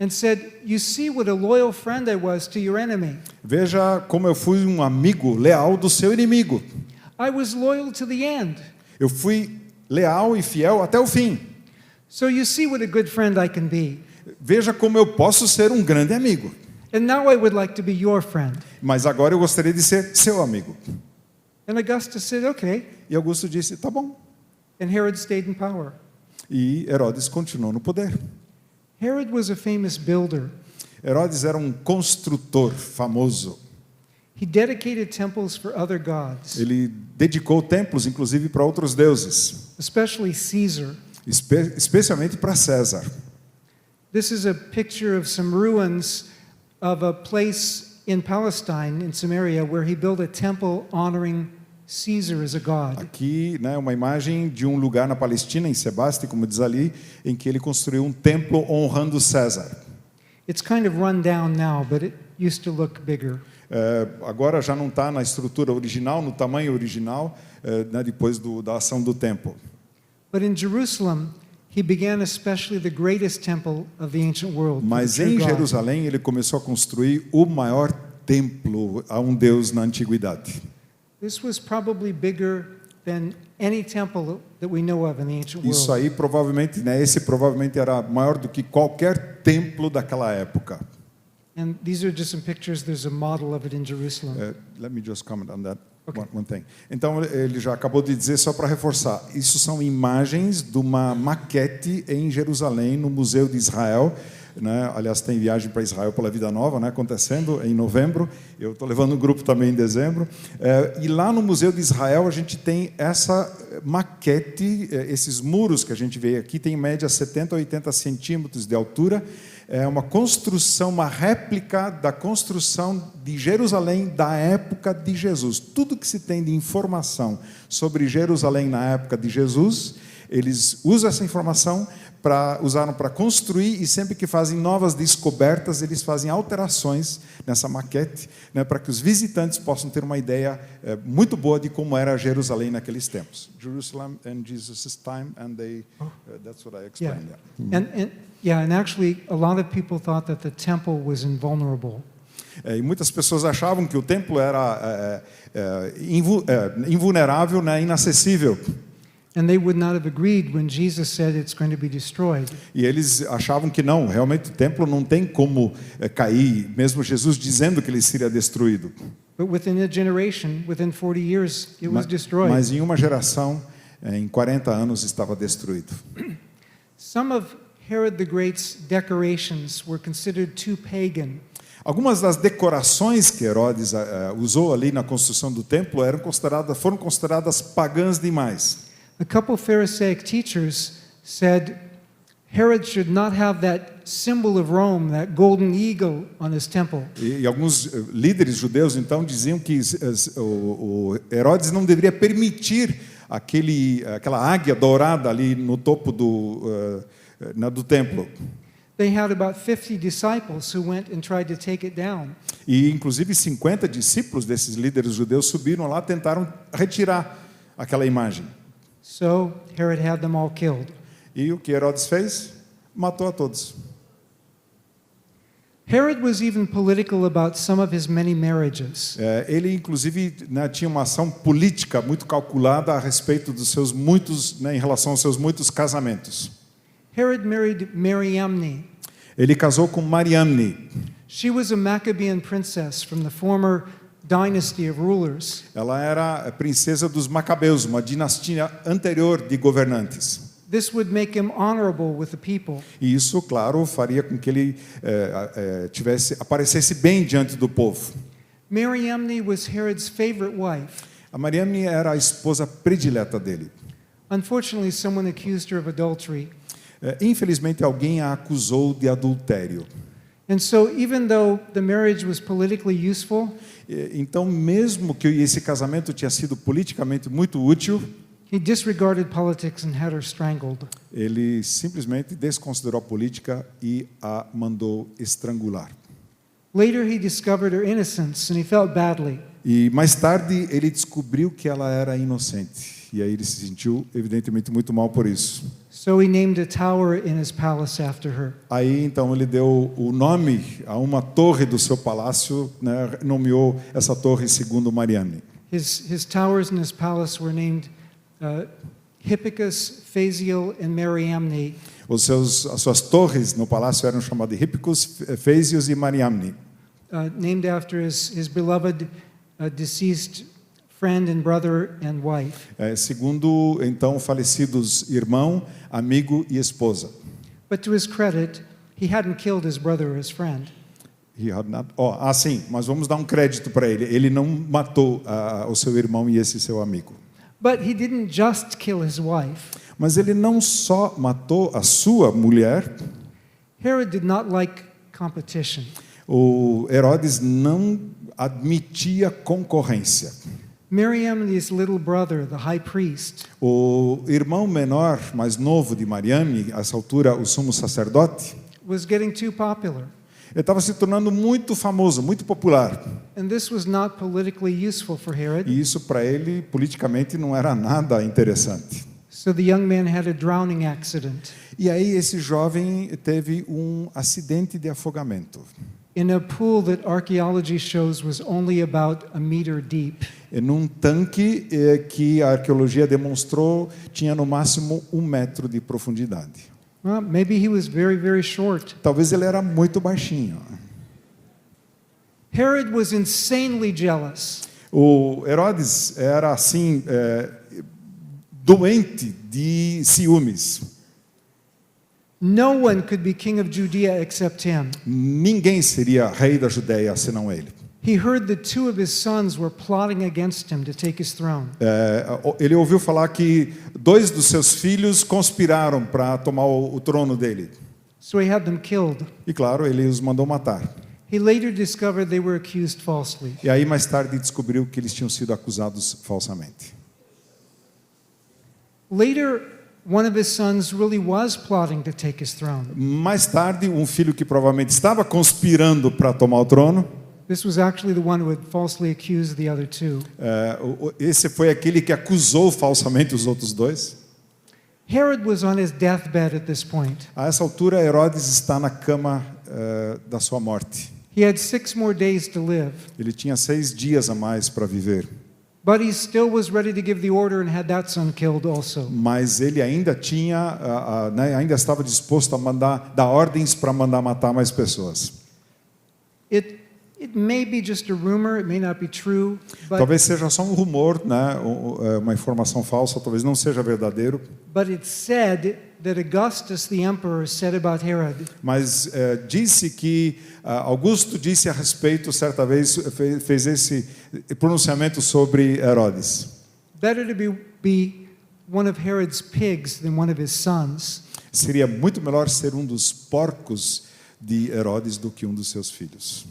and said, "You see what a loyal friend I was to your enemy. Veja como eu fui um amigo leal do seu inimigo. I was loyal to the end. Eu fui leal e fiel até o fim. So you see what a good friend I can be. Veja como eu posso ser um grande amigo. And now I would like to be your friend." Mas agora eu gostaria de ser seu amigo. And Augustus said, "Okay." E Augusto disse, tá bom. And Herod stayed in power. E Herodes continuou no poder. Herod was a famous builder. Herodes era um construtor famoso. He dedicated temples for other gods, Ele dedicou templos, inclusive, para outros deuses, especially Caesar. especialmente para César. This is a picture of some ruins of a place in Palestine, in Samaria, where he built a temple honoring Caesar as a god. Aqui, né, uma imagem de um lugar na Palestina, em Sebaste, como diz ali, em que ele construiu um templo honrando César. It's kind of run down now, but it used to look bigger. Agora já não está na estrutura original, no tamanho original, né, depois da ação do templo. But in Jerusalem, he began especially the greatest temple of the ancient world. Mas for the em true God. Jerusalém ele começou a construir o maior templo a um Deus na antiguidade. This was probably bigger than any temple that we know of in the ancient Isso world. aí provavelmente, né, esse provavelmente era maior do que qualquer templo daquela época. And these are just some pictures. There's a model of it in Jerusalem. Let me just comment on that Okay. one thing. Então ele já acabou de dizer, só para reforçar, isso são imagens de uma maquete em Jerusalém, no Museu de Israel. Né? Aliás, tem viagem para Israel pela Vida Nova, né? Acontecendo em novembro. Eu estou levando um grupo também em dezembro. E lá no Museu de Israel a gente tem essa maquete, esses muros que a gente vê aqui, tem em média 70 a 80 centímetros de altura. É uma construção, uma réplica da construção de Jerusalém da época de Jesus. Tudo que se tem de informação sobre Jerusalém na época de Jesus, eles usam essa informação usaram para construir, e sempre que fazem novas descobertas, eles fazem alterações nessa maquete, né, para que os visitantes possam ter uma ideia muito boa de como era Jerusalém naqueles tempos. Jerusalem in Jesus' time, and that's what I explained. Yeah. And actually, a lot of people thought that the temple was invulnerable. E muitas pessoas achavam que o templo era invulnerável, né, inacessível. And they would not have agreed when Jesus said it's going to be destroyed. E eles achavam que não, realmente o templo não tem como cair, mesmo Jesus dizendo que ele seria destruído. But within a generation, within 40 years, it was destroyed. Mas em uma geração, em 40 anos, estava destruído. Some of Herod the Great's decorations were considered too pagan. Algumas das decorações que Herodes usou ali na construção do templo foram consideradas pagãs demais. A couple Pharisaic teachers said Herod should not have that symbol of Rome, that golden eagle, on his temple. E alguns líderes judeus então diziam que o Herodes não deveria permitir aquela águia dourada ali no topo do templo. They had about 50 disciples who went and tried to take it down. E inclusive 50 discípulos desses líderes judeus subiram lá, tentaram retirar aquela imagem. So Herod had them all killed. E o que Herodes fez? Matou a todos. Herod was even political about some of his many marriages. Ele, inclusive, né, tinha uma ação política muito calculada a respeito dos seus muitos, né, em relação aos seus muitos casamentos. Herod married Mariamne. Ele casou com Mariamne. She was a Maccabean princess from the former dynasty of rulers. Ela era a princesa dos Macabeus, uma dinastia anterior de governantes. This would make him honorable with the people. E isso, claro, faria com que ele aparecesse bem diante do povo. Mariamne was Herod's favorite wife. A Mariamne era a esposa predileta dele. Unfortunately, someone accused her of adultery. Infelizmente, alguém a acusou de adultério. And so, even though the marriage was politically useful, então, mesmo que esse casamento tinha sido politicamente muito útil, he disregarded politics and had her strangled. Ele simplesmente desconsiderou a política e a mandou estrangular. Later, he discovered her innocence and he felt badly. E mais tarde ele descobriu que ela era inocente. E aí ele se sentiu evidentemente muito mal por isso. So he named a tower in his palace after her. Aí então ele deu o nome a uma torre do seu palácio, né, nomeou essa torre segundo Mariamne. His towers in his palace were named Hippicus, Phaesial, and Mariamne. As suas torres no palácio eram chamadas de Hippicus, Phaesius e Mariamne. Named after his beloved deceased friend and brother and wife. Segundo então falecidos irmão, amigo e esposa. But to his credit, he hadn't killed his brother or his friend. Sim, mas vamos dar um crédito para ele. Ele não matou o seu irmão e esse seu amigo. But he didn't just kill his wife. Mas ele não só matou a sua mulher. Herod did not like competition. O Herodes não admitia concorrência. Mariamne's little brother, the high priest, o irmão menor, mais novo de Mariamne, a essa altura o sumo sacerdote, was getting too popular. Ele estava se tornando muito famoso, muito popular. And this was not politically useful for Herod. E isso para ele politicamente não era nada interessante. So the young man had a drowning accident E aí esse jovem teve um acidente de afogamento in a pool that archaeology shows was only about a meter deep. num tanque que a arqueologia demonstrou tinha no máximo 1 metro de profundidade. Well, maybe he was very, very short. Talvez ele era muito baixinho. Herod was insanely jealous. O Herodes era assim doente de ciúmes. No one could be king of Judea except him. Ninguém seria rei da Judéia senão ele. He heard that 2 of his sons were plotting against him to take his throne. Ele ouviu falar que 2 dos seus filhos conspiraram para tomar o trono dele. So he had them killed. E claro, ele os mandou matar. He later discovered they were accused falsely. E aí mais tarde descobriu que eles tinham sido acusados falsamente. Later, one of his sons really was plotting to take his throne. Mais tarde, um filho que provavelmente estava conspirando para tomar o trono, This was actually the one who had falsely accused the other 2. esse foi aquele que acusou falsamente os outros 2. Herod was on his deathbed at this point. A essa altura, Herodes está na cama da sua morte. He had 6 more days to live, Ele tinha 6 dias a mais para viver, but he still was ready to give the order and had that son killed also. mas ele ainda tinha, ainda estava disposto a dar ordens para mandar matar mais pessoas. It may be just a rumor, it may not be true, Talvez seja só um rumor, né? Uma informação falsa, talvez não seja verdadeiro. but it's said that Augustus, the emperor, said about Herod, Mas disse que Augusto disse a respeito, certa vez, fez esse pronunciamento sobre Herodes. better to be one of Herod's pigs than one of his sons. Seria muito melhor ser um dos porcos de Herodes do que um dos seus filhos.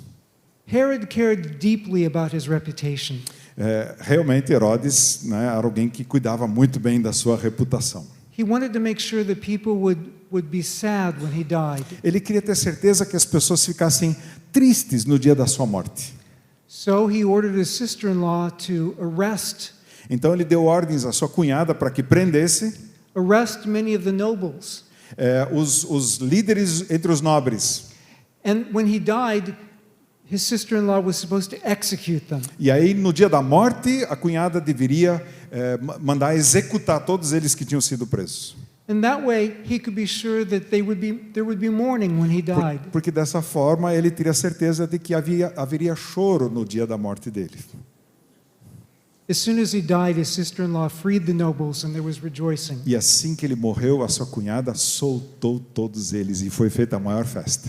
Herod cared deeply about his reputation. Realmente Herodes, né, era alguém que cuidava muito bem da sua reputação. He wanted to make sure that people would be sad when he died. Ele queria ter certeza que as pessoas ficassem tristes no dia da sua morte. So he ordered his sister-in-law to arrest Então ele deu ordens à sua cunhada para que prendesse many of the nobles. os líderes entre os nobres. And when he died, his sister-in-law was supposed to execute them. E aí, no dia da morte, a cunhada deveria mandar executar todos eles que tinham sido presos. And that way, he could be sure that there would be mourning when he died. Porque dessa forma ele teria certeza de que haveria choro no dia da morte dele. As soon as he died, his sister-in-law freed the nobles and there was rejoicing. E assim que ele morreu, a sua cunhada soltou todos eles e foi feita a maior festa.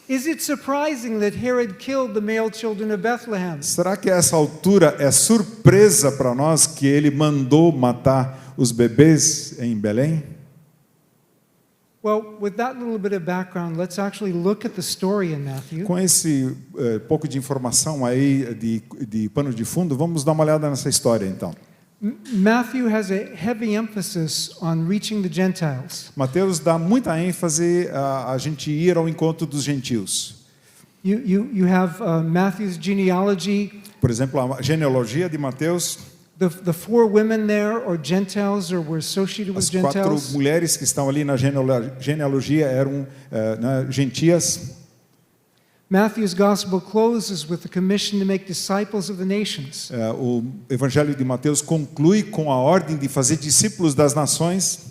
Is it surprising that Herod killed the male children of Bethlehem? Será que a essa altura é surpresa para nós que ele mandou matar os bebês em Belém? Well, with that little bit of background, let's actually look at the story in Matthew. Com esse pouco de informação aí de pano de fundo, vamos dar uma olhada nessa história então. Matthew has a heavy emphasis on reaching the Gentiles. Mateus dá muita ênfase a gente ir ao encontro dos gentios. You have Matthew's genealogy. Por exemplo, a genealogia de Mateus, The 4 women there are Gentiles or were associated with as 4 Gentiles. mulheres que estão ali na genealogia eram gentias. Matthew's gospel closes with the commission to make disciples of the nations. O Evangelho de Mateus conclui com a ordem de fazer discípulos das nações.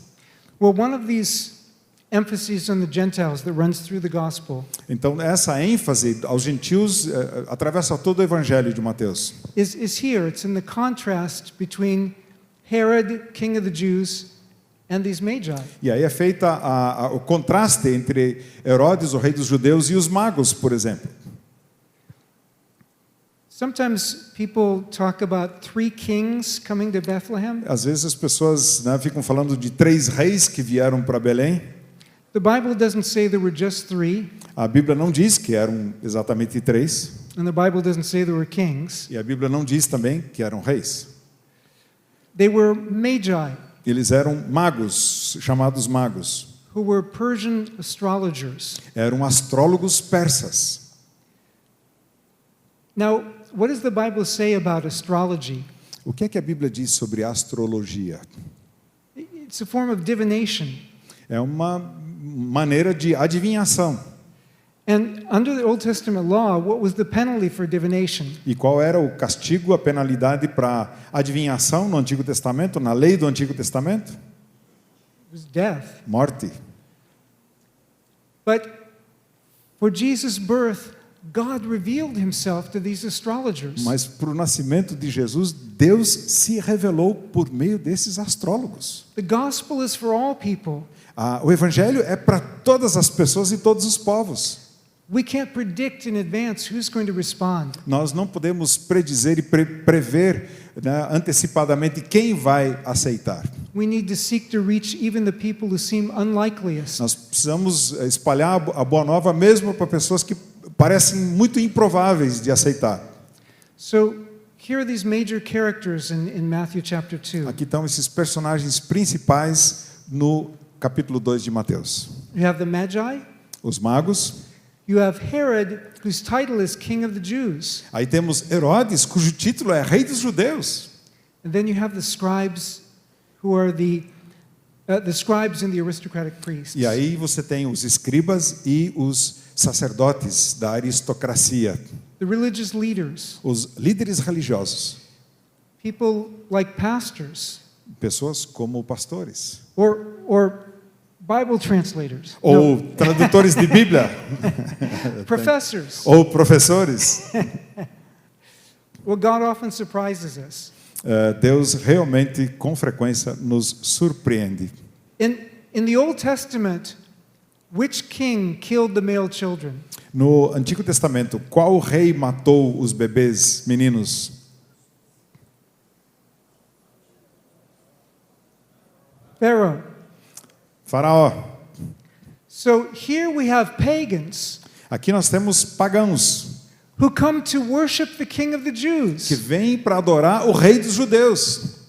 Well, one of these emphases on the Gentiles that runs through the gospel Então, essa ênfase aos gentios atravessa todo o Evangelho de Mateus. is here. It's in the contrast between Herod, king of the Jews, and these magi. E aí é feita o contraste entre Herodes, o rei dos judeus, e os magos, por exemplo. Sometimes people talk about 3 kings coming to Bethlehem. Às vezes as pessoas ficam falando de 3 reis que vieram para Belém. The Bible doesn't say there were just 3, A Bíblia não diz que eram exatamente 3. and the Bible doesn't say there were kings. E a Bíblia não diz também que eram reis. They were magi, Eles eram magos, chamados magos. who were Persian astrologers. Eram astrólogos persas. Now, what does the Bible say about astrology? O que é que a Bíblia diz sobre astrologia? It's a form of divination. É uma maneira de adivinhação. And under the Old Testament law, what was the penalty for divination? E qual era o castigo, a penalidade para adivinhação no Antigo Testamento, na lei do Antigo Testamento? It was death. Morte. But for Jesus' birth, God revealed himself to these astrologers. Mas para o nascimento de Jesus, Deus se revelou por meio desses astrólogos. The gospel is for all people. O Evangelho é para todas as pessoas e todos os povos. We can't predict in advance who's going to respond. Nós não podemos predizer e prever, né, antecipadamente quem vai aceitar. We need to seek to reach even the people who seem unlikeliest. Nós precisamos espalhar a boa nova mesmo para pessoas que parecem muito improváveis de aceitar. So here are these major characters in Matthew chapter 2. Aqui estão esses personagens principais no capítulo 2 de Mateus. You have the Magi. Os magos. You have Herod, whose title is King of the Jews. Aí temos Herodes, cujo título é Rei dos Judeus. And then you have the scribes, who are the scribes and the aristocratic priests. E aí você tem os escribas e os sacerdotes da aristocracia, The religious leaders, os líderes religiosos, people like pastors pessoas como pastores or Bible translators, ou tradutores de Bíblia, professors. ou professores. Well, God often surprises us. Deus realmente com frequência nos surpreende. In the Old Testament, which king killed the male children? No Antigo Testamento, qual rei matou os bebês meninos? Pharaoh. Faraó. So here we have pagans Aqui nós temos pagãos who come to worship the King of the que Jews. vêm para adorar o rei dos judeus.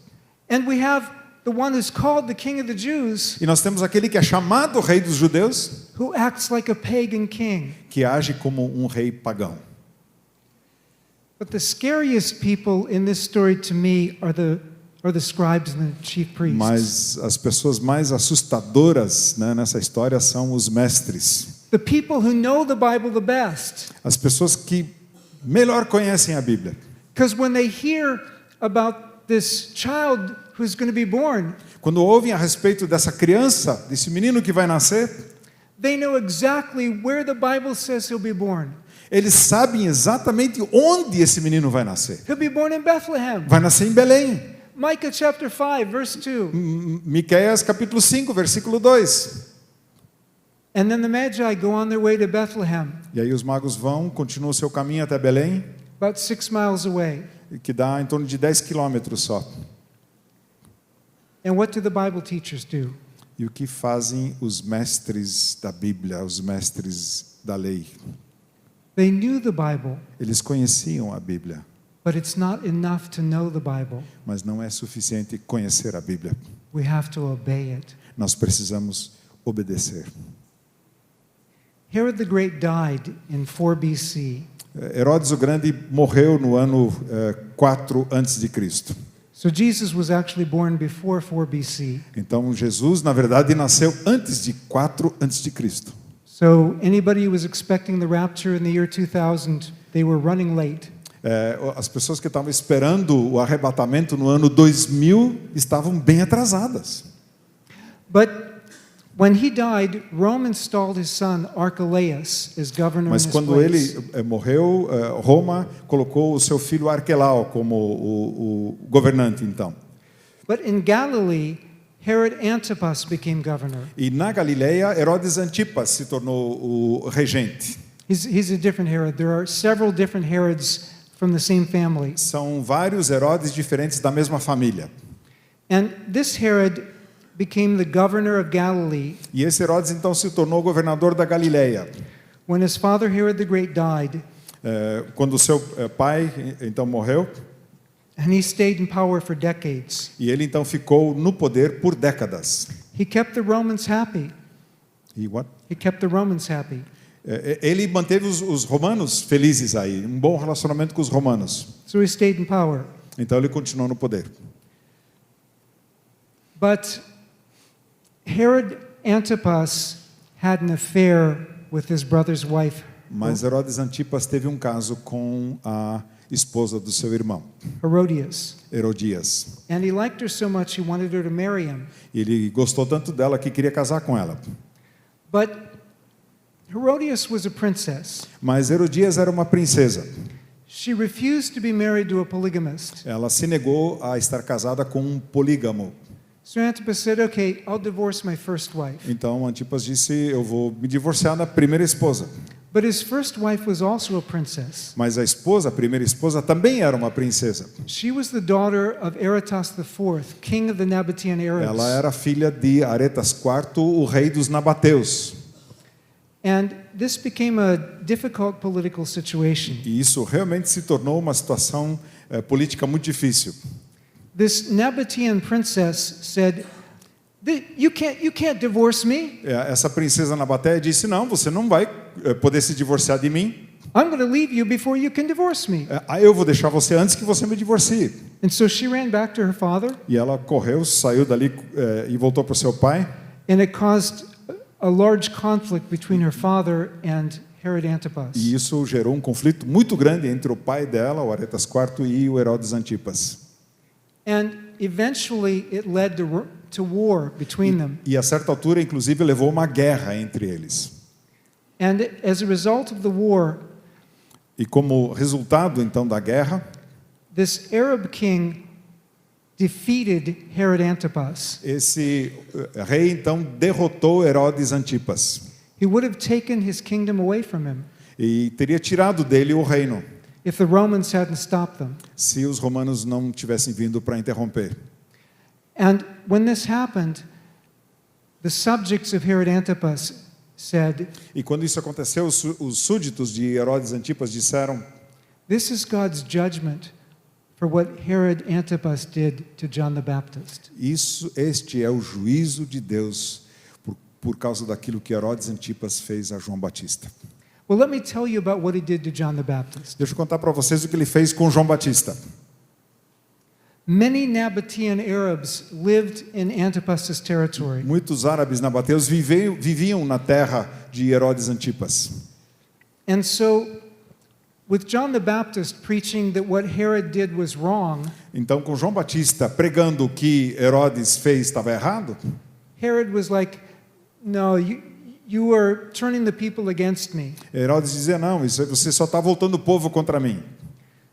And we have the one who's called the King of the Jews E nós temos aquele que é chamado rei dos judeus, who acts like a pagan king. que age como um rei pagão. But the scariest people in this story to me are the scribes and the chief priests. Mas as pessoas mais assustadoras, né, nessa história são os mestres. The people who know the Bible the best. As pessoas que melhor conhecem a Bíblia. Because when they hear about this child who's going to be born, Quando ouvem a respeito dessa criança, desse menino que vai nascer, they know exactly where the Bible says he'll be born. eles sabem exatamente onde esse menino vai nascer. He'll be born in Bethlehem. Vai nascer em Belém. Micah chapter 5, verse 2. Miqueias capítulo 5, versículo 2. And then the Magi go on their way to Bethlehem, E aí os magos vão, continuam o seu caminho até Belém, about 6 miles away. que dá em torno de 10 quilômetros só. And what do the Bible teachers do? E o que fazem os mestres da Bíblia, os mestres da lei? They knew the Bible, Eles conheciam a Bíblia, but it's not enough to know the Bible. mas não é suficiente conhecer a Bíblia. We have to obey it. Nós precisamos obedecer. Herod the Great died in 4 BC. Herodes o Grande morreu no ano 4 antes de Cristo. So Jesus was actually born before 4 BC. Então Jesus, na verdade, nasceu antes de 4 antes de Cristo. So anybody who was expecting the rapture in the year 2000, they were running late. As pessoas que estavam esperando o arrebatamento no ano 2000 estavam bem atrasadas. But when he died, Rome installed his son Archelaus as governor Mas in his quando place. ele morreu, Roma colocou o seu filho Arquelau como o governante, então. But in Galilee, Herod Antipas became governor. E na Galileia, Herodes Antipas se tornou o regente. He's a different Herod. There are several different Herods from the same family. São vários Herodes diferentes da mesma família. And this Herod became the governor of Galilee E esse Herodes então se tornou governador da Galileia. when his father Herod the Great died, Quando seu pai então morreu, and he stayed in power for decades. e ele então ficou no poder por décadas. He kept the Romans happy. E what? He kept the Romans happy. Ele manteve os romanos felizes aí, um bom relacionamento com os romanos. So he stayed in power. Então ele continuou no poder. But Herod Antipas had an affair with his brother's wife, Mas Herodes Antipas teve um caso com a esposa do seu irmão, Herodias. Herodias. And he liked her so much he wanted her to marry him. Ele gostou tanto dela que queria casar com ela. But Herodias was a princess. Mas Herodias era uma princesa. She refused to be married to a polygamist. Ela se negou a estar casada com um polígamo. So Antipas said, okay, I'll divorce my first wife. Então Antipas disse, eu vou me divorciar da primeira esposa. But his first wife was also a princess. Mas a primeira esposa, também era uma princesa. She was the daughter of Aretas IV, king of the Nabatean Arabs. Ela era filha de Aretas IV, o rei dos nabateus. And this became a difficult political situation. E isso realmente se tornou uma situação política muito difícil. This Nabatean princess said, you can't divorce me. Essa princesa nabateia disse, não, você não vai poder se divorciar de mim. I'm going to leave you before you can divorce me. Eu vou deixar você antes que você me divorcie. And so she ran back to her father, E ela correu, saiu dali e voltou para o seu pai. and it caused a large conflict between her father and Herod Antipas. E isso gerou um conflito muito grande entre o pai dela, o Aretas IV, e o Herodes Antipas. And eventually it led to war between them. E a certa altura, inclusive, levou uma guerra entre eles. And as a result of the war, E como resultado, então, da guerra, this Arab king defeated Herod Antipas. esse rei, então, derrotou Herodes Antipas. He would have taken his kingdom away from him E teria tirado dele o reino, if the Romans hadn't stopped them. se os romanos não tivessem vindo para interromper. And when this happened, the subjects of Herod Antipas said, E quando isso aconteceu, os súditos de Herodes Antipas disseram, "This is God's judgment for what Herod Antipas did to John the Baptist." este é o juízo de Deus por causa daquilo que Herodes Antipas fez a João Batista. Well, let me tell you about what he did to John the Baptist. Deixa eu contar para vocês o que ele fez com João Batista. Many Nabatean Arabs lived in Antipas's territory. Muitos árabes nabateus viviam na terra de Herodes Antipas. And so, with John the Baptist preaching that what Herod did was wrong, Então, com João Batista pregando o que Herodes fez estava errado, Herod was like, "No, you are turning the people against me." Herodes dizia, não, você só está voltando o povo contra mim.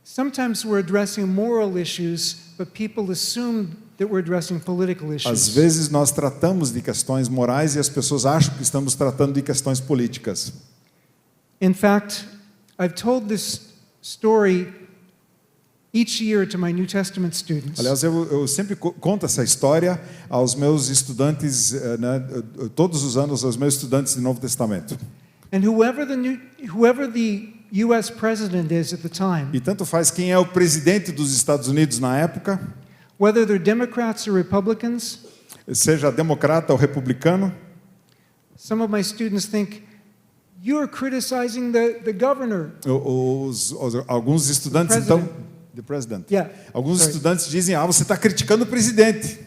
Sometimes we're addressing moral issues, but people assume that we're addressing political Às issues. vezes nós tratamos de questões morais e as pessoas acham que estamos tratando de questões políticas. In fact, I've told this story each year to my New Testament students. Aliás, eu sempre conto essa história aos meus estudantes, todos os anos, aos meus estudantes do Novo Testamento. And whoever the U.S. president is at the time, E tanto faz quem é o presidente dos Estados Unidos na época, whether they're Democrats or Republicans, seja democrata ou republicano, some of my students think, "You're criticizing the governor." alguns estudantes President. então, the president. Yeah. Alguns Sorry. estudantes dizem, você está criticando o presidente.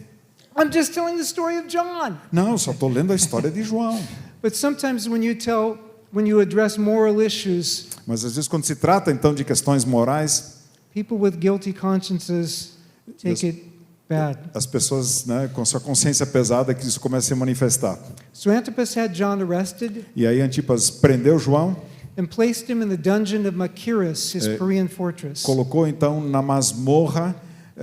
I'm just telling the story of John. Não, eu só estou lendo a história de João. But sometimes when you address moral issues, Mas às vezes quando se trata então de questões morais, people with guilty consciences take it bad. as pessoas, com sua consciência pesada, que isso começa a se manifestar. So Antipas had John arrested E aí Antipas prendeu João, and placed him in the dungeon of Machaerus, his Perean fortress. colocou então na masmorra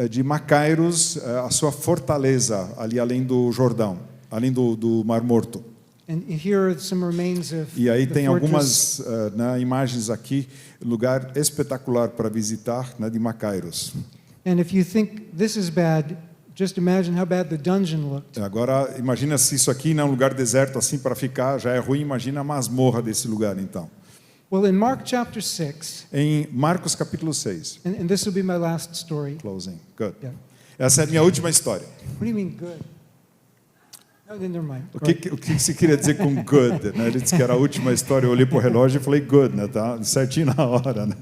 de Macairos, a sua fortaleza, ali além do Jordão, além do Mar Morto. And here are some remains of E aí the tem fortress. algumas imagens aqui, lugar espetacular para visitar, de Macairos. And if you think this is bad, just imagine how bad the dungeon looked. Agora, imagina se isso aqui não é um lugar deserto assim para ficar, já é ruim, imagina a masmorra desse lugar então. Well, in Mark chapter 6, Em Marcos capítulo 6, and this will be my last story. closing, good. Yeah. Essa é a minha última história. What do you mean good? No, then never mind. O que se queria dizer com good? Né? Ele disse que era a última história, eu olhei para o relógio e falei good, né? Tá certinho na hora. Né?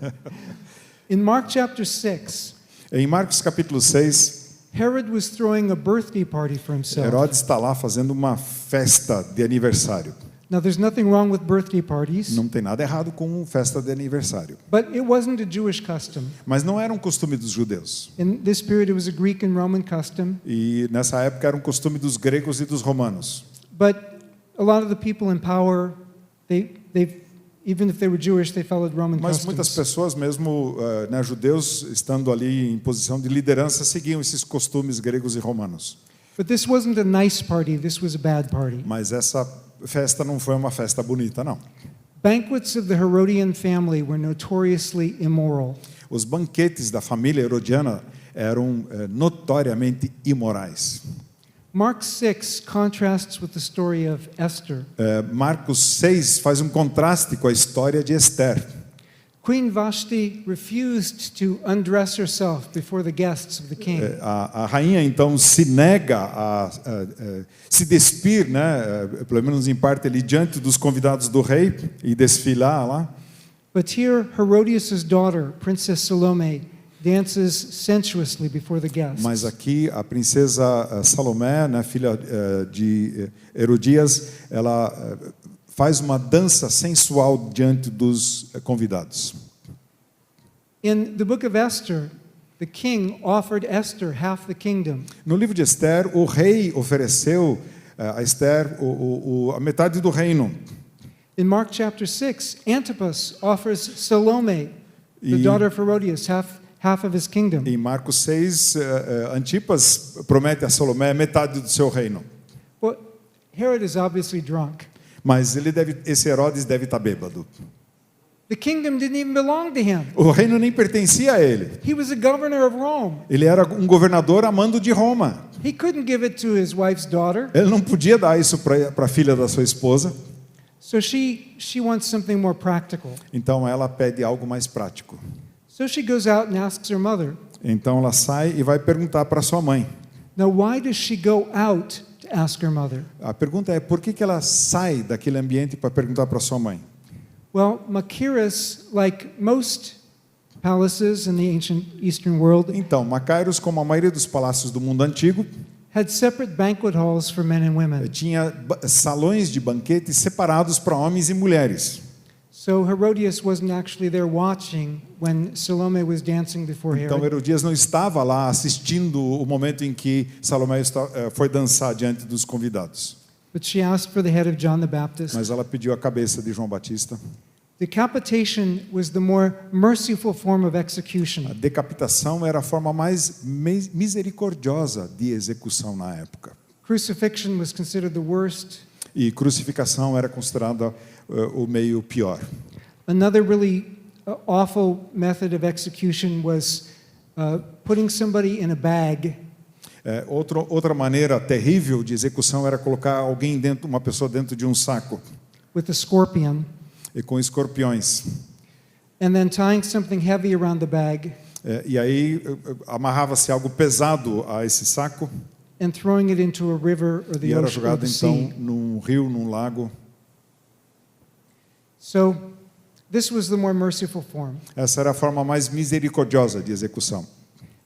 In Mark chapter 6, Em Marcos capítulo 6, Herod was throwing a birthday party for himself. Herodes está lá fazendo uma festa de aniversário. Now, there's nothing wrong with birthday parties, Não tem nada errado com festa de aniversário. but it wasn't a Jewish custom. Mas não era um costume dos judeus. In this period, it was a Greek and Roman custom, E nessa época era um costume dos gregos e dos romanos. but a lot of the people in power, even if they were Jewish, they followed Roman Mas muitas customs. pessoas, mesmo judeus, estando ali em posição de liderança, seguiam esses costumes gregos e romanos. But this wasn't a nice party, this was a bad party. Mas essa festa não foi uma festa bonita, não. Banquets of the Herodian family were notoriously immoral. Os banquetes da família herodiana eram notoriamente imorais. Mark 6 contrasts with the story of Esther. Marcos 6 faz um contraste com a história de Esther. Queen Vashti refused to undress herself before the guests of the king. A rainha então se nega a se despir, né, pelo menos em parte ali diante dos convidados do rei e desfilar lá. But here Herodias' daughter, Princess Salome, dances sensuously before the guests. Mas aqui a princesa Salomé, né, filha de Herodias, ela faz uma dança sensual diante dos convidados. In the book of Esther, the king offered Esther half the kingdom. No livro de Esther, o rei ofereceu a Esther a metade do reino. In Mark chapter 6, Antipas offers Salome, the E- daughter of Herodias, half of his kingdom. Em Marcos 6, Antipas promete a Salomé metade do seu reino. Well, Herod is obviously drunk. Mas esse Herodes deve estar bêbado. The kingdom didn't even belong to him. O reino nem pertencia a ele. He was a governor of Rome. Ele era um governador a mando de Roma. He couldn't give it to his wife's daughter. Ele não podia dar isso para a filha da sua esposa. So she wants something more practical. Então ela pede algo mais prático. So she goes out and asks her mother. Então ela sai e vai perguntar para sua mãe. Now, why does she go out to ask her mother? A pergunta é por que ela sai daquele ambiente para perguntar para sua mãe? Well, Machaerus, like most palaces in the ancient Eastern world, Então, Macairos, como a maioria dos palácios do mundo antigo, had separate banquet halls for men and women. tinha salões de banquete separados para homens e mulheres. So Herodias wasn't actually there watching when Salome was dancing before Então Herod. Herodias não estava lá assistindo o momento em que Salomé foi dançar diante dos convidados. But she asked for the head of John the Baptist. Mas ela pediu a cabeça de João Batista. Decapitation was the more merciful form of A execution. decapitação era a forma mais misericordiosa de execução na época. Crucifixion was considered the worst. E crucificação era considerada o meio pior. Another really awful method of execution was putting somebody in a bag Outra maneira terrível de execução era colocar uma pessoa dentro de um saco with a scorpion e com escorpiões. and then tying something heavy around the bag E aí amarrava-se algo pesado a esse saco and throwing it into a river or e the era ocean or jogado the então sea. num rio, num lago. So this was the more merciful form. Essa era a forma mais misericordiosa de execução.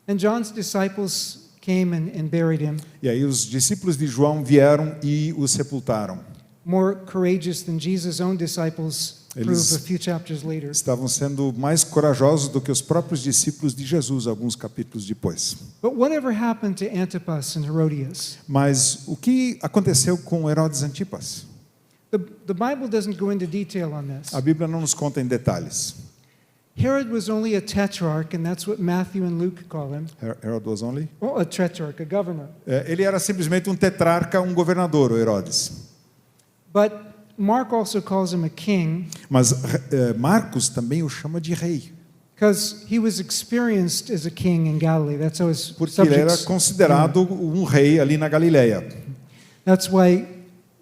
And John's disciples came and buried him, E aí os discípulos de João vieram e o sepultaram. more courageous than Jesus' own disciples prove Eles- a few chapters later. Estavam sendo mais corajosos do que os próprios discípulos de Jesus alguns capítulos depois. But whatever happened to Antipas and Herodias? Mas o que aconteceu com Herodes Antipas? The Bible doesn't go into detail on this. A Bíblia não nos conta em detalhes. Herod was only a tetrarch, and that's what Matthew and Luke call him. Herod was only? Oh, a tetrarch, a governor. Ele era simplesmente um tetrarca, um governador, o Herodes. But Mark also calls him a king Mas Marcos também o chama de rei, because he was experienced as a king in Galilee. That's how his porque ele era subjects. considerado um rei ali na Galileia. That's why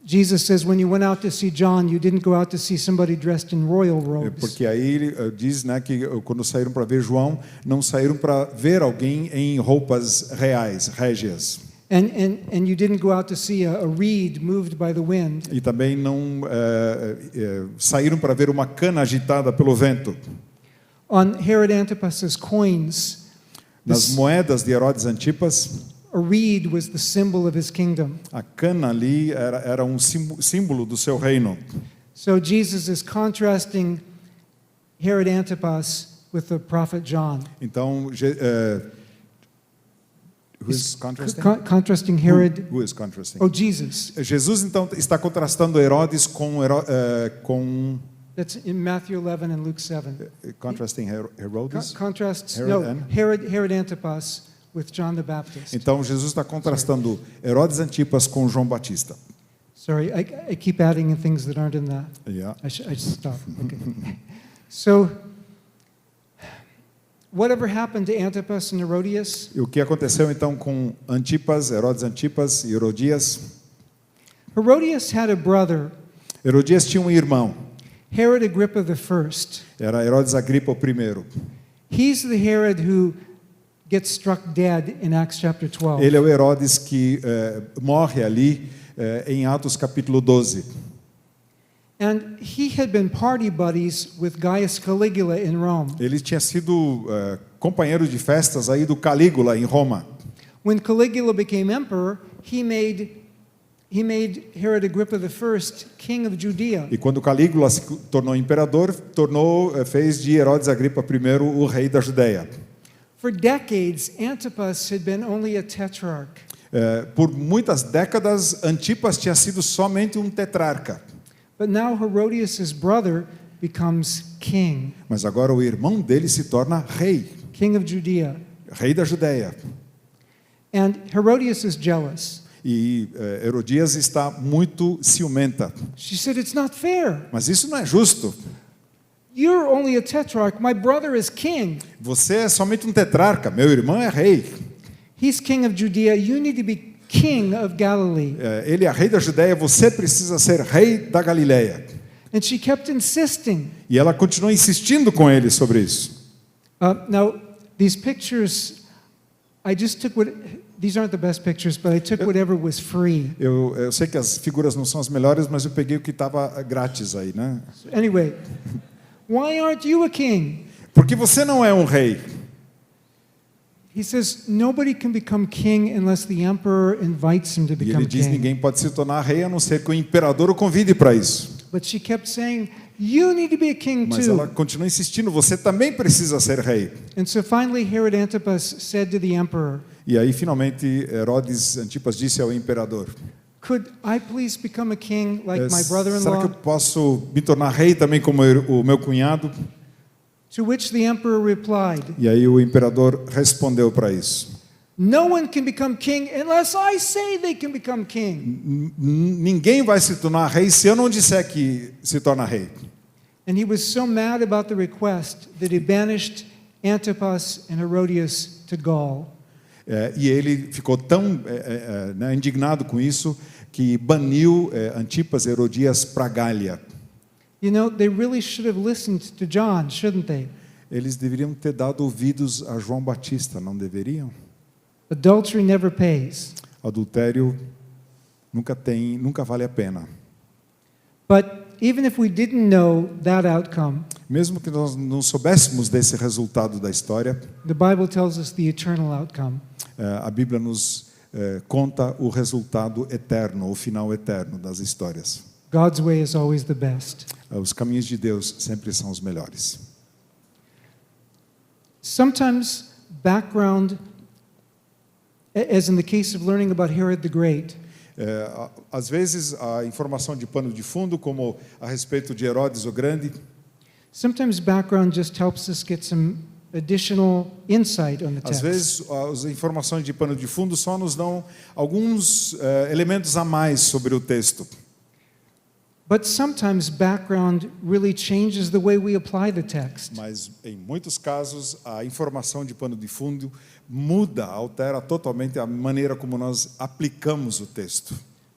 Jesus says, when you went out to see John, you didn't go out to see somebody dressed in royal robes. Porque aí diz, né, que quando saíram para ver João, não saíram para ver alguém em roupas reais, régias. And you didn't go out to see a reed moved by the wind. E também não saíram para ver uma cana agitada pelo vento. On Herod Antipas's coins, Nas This- moedas de Herodes Antipas, A reed was the symbol of his kingdom. a cana ali era um símbolo do seu reino. So Jesus is contrasting Herod Antipas with the prophet John. Então, who is contrasting? Contrasting Herod. Who is contrasting? Oh, Jesus. Jesus então está contrastando Herodes com That's in Matthew 11 and Luke 7. contrasting Herodes. Contrasts Herod no and? Herod Antipas with John the Baptist. Então Jesus está contrastando Herodes Antipas com João Batista. Sorry, I keep adding in things that aren't in that. Yeah. I should stop. Okay. So, whatever happened to Antipas and Herodias? E o que aconteceu então com Antipas, Herodes Antipas e Herodias? Herodias had a brother, Herodias tinha um irmão, Herod Agrippa I. era Herodes Agripa I. He's the Herod who gets struck dead in Acts chapter 12. Ele é o Herodes que morre ali em Atos capítulo 12. And he had been party buddies with Gaius Caligula in Rome. Ele tinha sido companheiro de festas aí do Calígula em Roma. When Caligula became emperor, he made Herod Agrippa I king of Judea. E quando Calígula se tornou imperador, fez de Herodes Agripa I o rei da Judéia. For decades, Antipas had been only a tetrarch. Por muitas décadas, Antipas tinha sido somente um tetrarca. But now Herodias' brother becomes king, Mas agora o irmão dele se torna rei, king of Judea. rei da Judéia. And Herodias is jealous. E Herodias está muito ciumenta. She said, "It's not fair. Mas isso não é justo. You're only a tetrarch. My brother is king. Você é somente um tetrarca, meu irmão é rei. He's king of Judea. You need to be king of Galilee." Ele é rei da Judéia, você precisa ser rei da Galileia. And she kept insisting. E ela continuou insistindo com ele sobre isso. Now, these pictures, I just took these aren't the best pictures, but I took whatever was free. Eu sei que as figuras não são as melhores, mas eu peguei o que estava grátis aí, né? Anyway, why aren't you a king? Porque você não é um rei. He says nobody can become king unless the emperor invites him to E become ele diz king. ninguém pode se tornar rei a não ser que o imperador o convide para isso. But she kept saying, "You need to be a king Mas too." ela continua insistindo, você também precisa ser rei. And so finally Herod Antipas said to the emperor, E aí finalmente Herodes Antipas disse ao imperador: "Could I please become a king like my será que brother-in-law?" eu posso me tornar rei também como o meu cunhado? To which the emperor replied, E aí o imperador respondeu para isso: "No one can become king unless I say they can become king." Ninguém vai se tornar rei se eu não disser que se torna rei. And he was so mad about the request that he banished Antipas and Herodias to Gaul. E ele ficou tão indignado com isso que baniu Antipas e Herodias para Gália. You know, they really should have listened to John, shouldn't they? Eles deveriam ter dado ouvidos a João Batista, não deveriam? Adultery never pays. Adultério nunca vale a pena. But even if we didn't know that outcome, Mesmo que nós não soubéssemos desse resultado da história, the Bible tells us the eternal outcome. a Bíblia nos conta o resultado eterno, o final eterno das histórias. God's way is always the best. Os caminhos de Deus sempre são os melhores. Sometimes background, as in the case of learning about Herod the Great, Às vezes a informação de pano de fundo, como a respeito de Herodes o Grande, sometimes background just helps us get some additional insight on the às text. vezes as informações de pano de fundo só nos dão alguns elementos a mais sobre o texto. But sometimes background really changes the way we apply the text. Mas em muitos casos a informação de pano de fundo muda, altera totalmente a maneira como nós aplicamos o texto.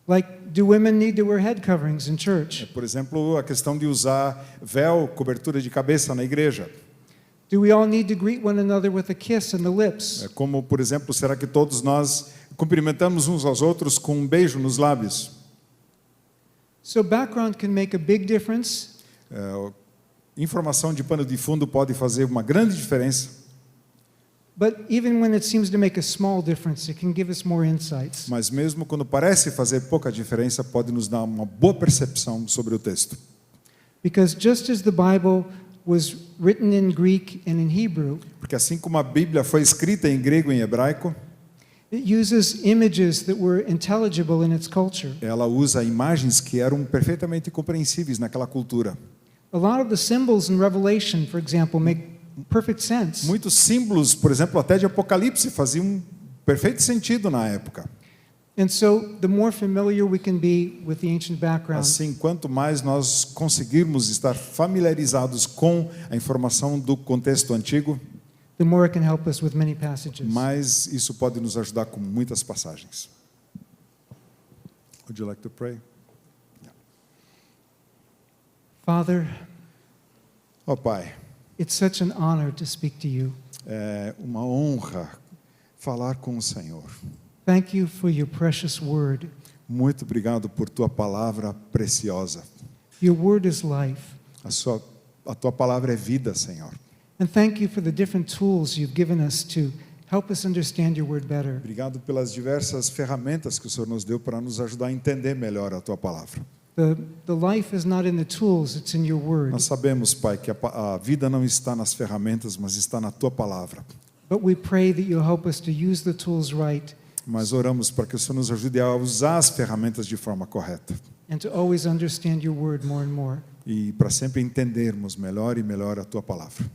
Like, do women need to wear head coverings in church? Por exemplo, a questão de usar véu, cobertura de cabeça na igreja. Do we all need to greet one another with a kiss on the lips? Como, por exemplo, será que todos nós cumprimentamos uns aos outros com um beijo nos lábios? So background can make a big difference, Informação de pano de fundo pode fazer uma grande diferença, But even when it seems to make a small difference, it can give us more insights. Mas mesmo quando parece fazer pouca diferença, pode nos dar uma boa percepção sobre o texto. Because just as the Bible was written in Greek and in Hebrew, Porque assim como a Bíblia foi escrita em grego e em hebraico, it uses images that were intelligible in its culture. ela usa imagens que eram perfeitamente compreensíveis naquela cultura. A lot of the symbols in Revelation, for example, make perfect sense. Muitos símbolos, por exemplo, até de Apocalipse, faziam perfeito sentido na época. And so the more familiar we can be with the ancient background, Assim, quanto mais nós conseguirmos estar familiarizados com a informação do contexto antigo, the more it can help us with many passages. mais isso pode nos ajudar com muitas passagens. Would you like to pray? Father, Ó Pai, it's such an honor to speak to you. é uma honra falar com o Senhor. Thank you for your precious word. Muito obrigado por tua palavra preciosa. Your word is life. A tua palavra é vida, Senhor. And thank you for the different tools you've given us to help us understand your word better. Obrigado pelas diversas ferramentas que o Senhor nos deu para nos ajudar a entender melhor a tua palavra. The life is not in the tools, it's in your word. Nós sabemos, Pai, que a vida não está nas ferramentas, mas está na tua palavra. But we pray that you'll help us to use the tools right Mas oramos para que o Senhor nos ajude a usar as ferramentas de forma correta and to always understand your word more and more. e para sempre entendermos melhor e melhor a tua palavra.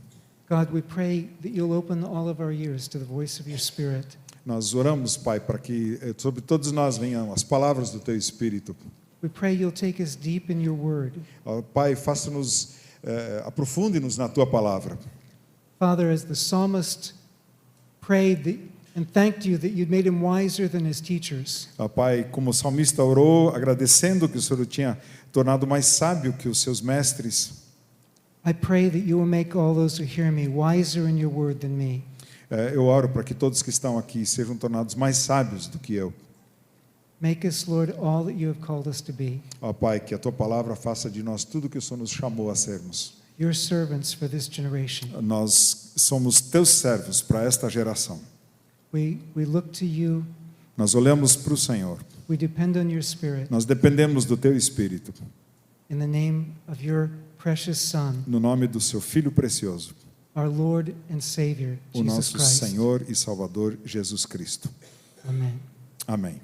God, we pray that you'll open all of our ears to the voice of your Spirit. Nós oramos, Pai, para que sobre todos nós venham as palavras do teu Espírito. We pray you'll take us deep in your word. Ó, Pai, faça-nos, aprofunde-nos na tua palavra. Father, as the psalmist prayed and thanked you that you'd made him wiser than his teachers, Ó, Pai, como o salmista orou, agradecendo que o Senhor o tinha tornado mais sábio que os seus mestres, I pray that you will make all those who hear me wiser in your word than me. eu oro para que todos que estão aqui sejam tornados mais sábios do que eu. Make us, Lord, all that you have called us to be, Ó Pai, que a tua palavra faça de nós tudo o que o Senhor nos chamou a sermos. your servants for this generation. Nós somos teus servos para esta geração. We look to you. Nós olhamos para o Senhor. We depend on your Spirit. Nós dependemos do teu Espírito. In the name of your precious Son, No nome do seu Filho precioso, our Lord and Savior, o Jesus nosso Christ. Senhor e Salvador Jesus Cristo. Amen. Amém.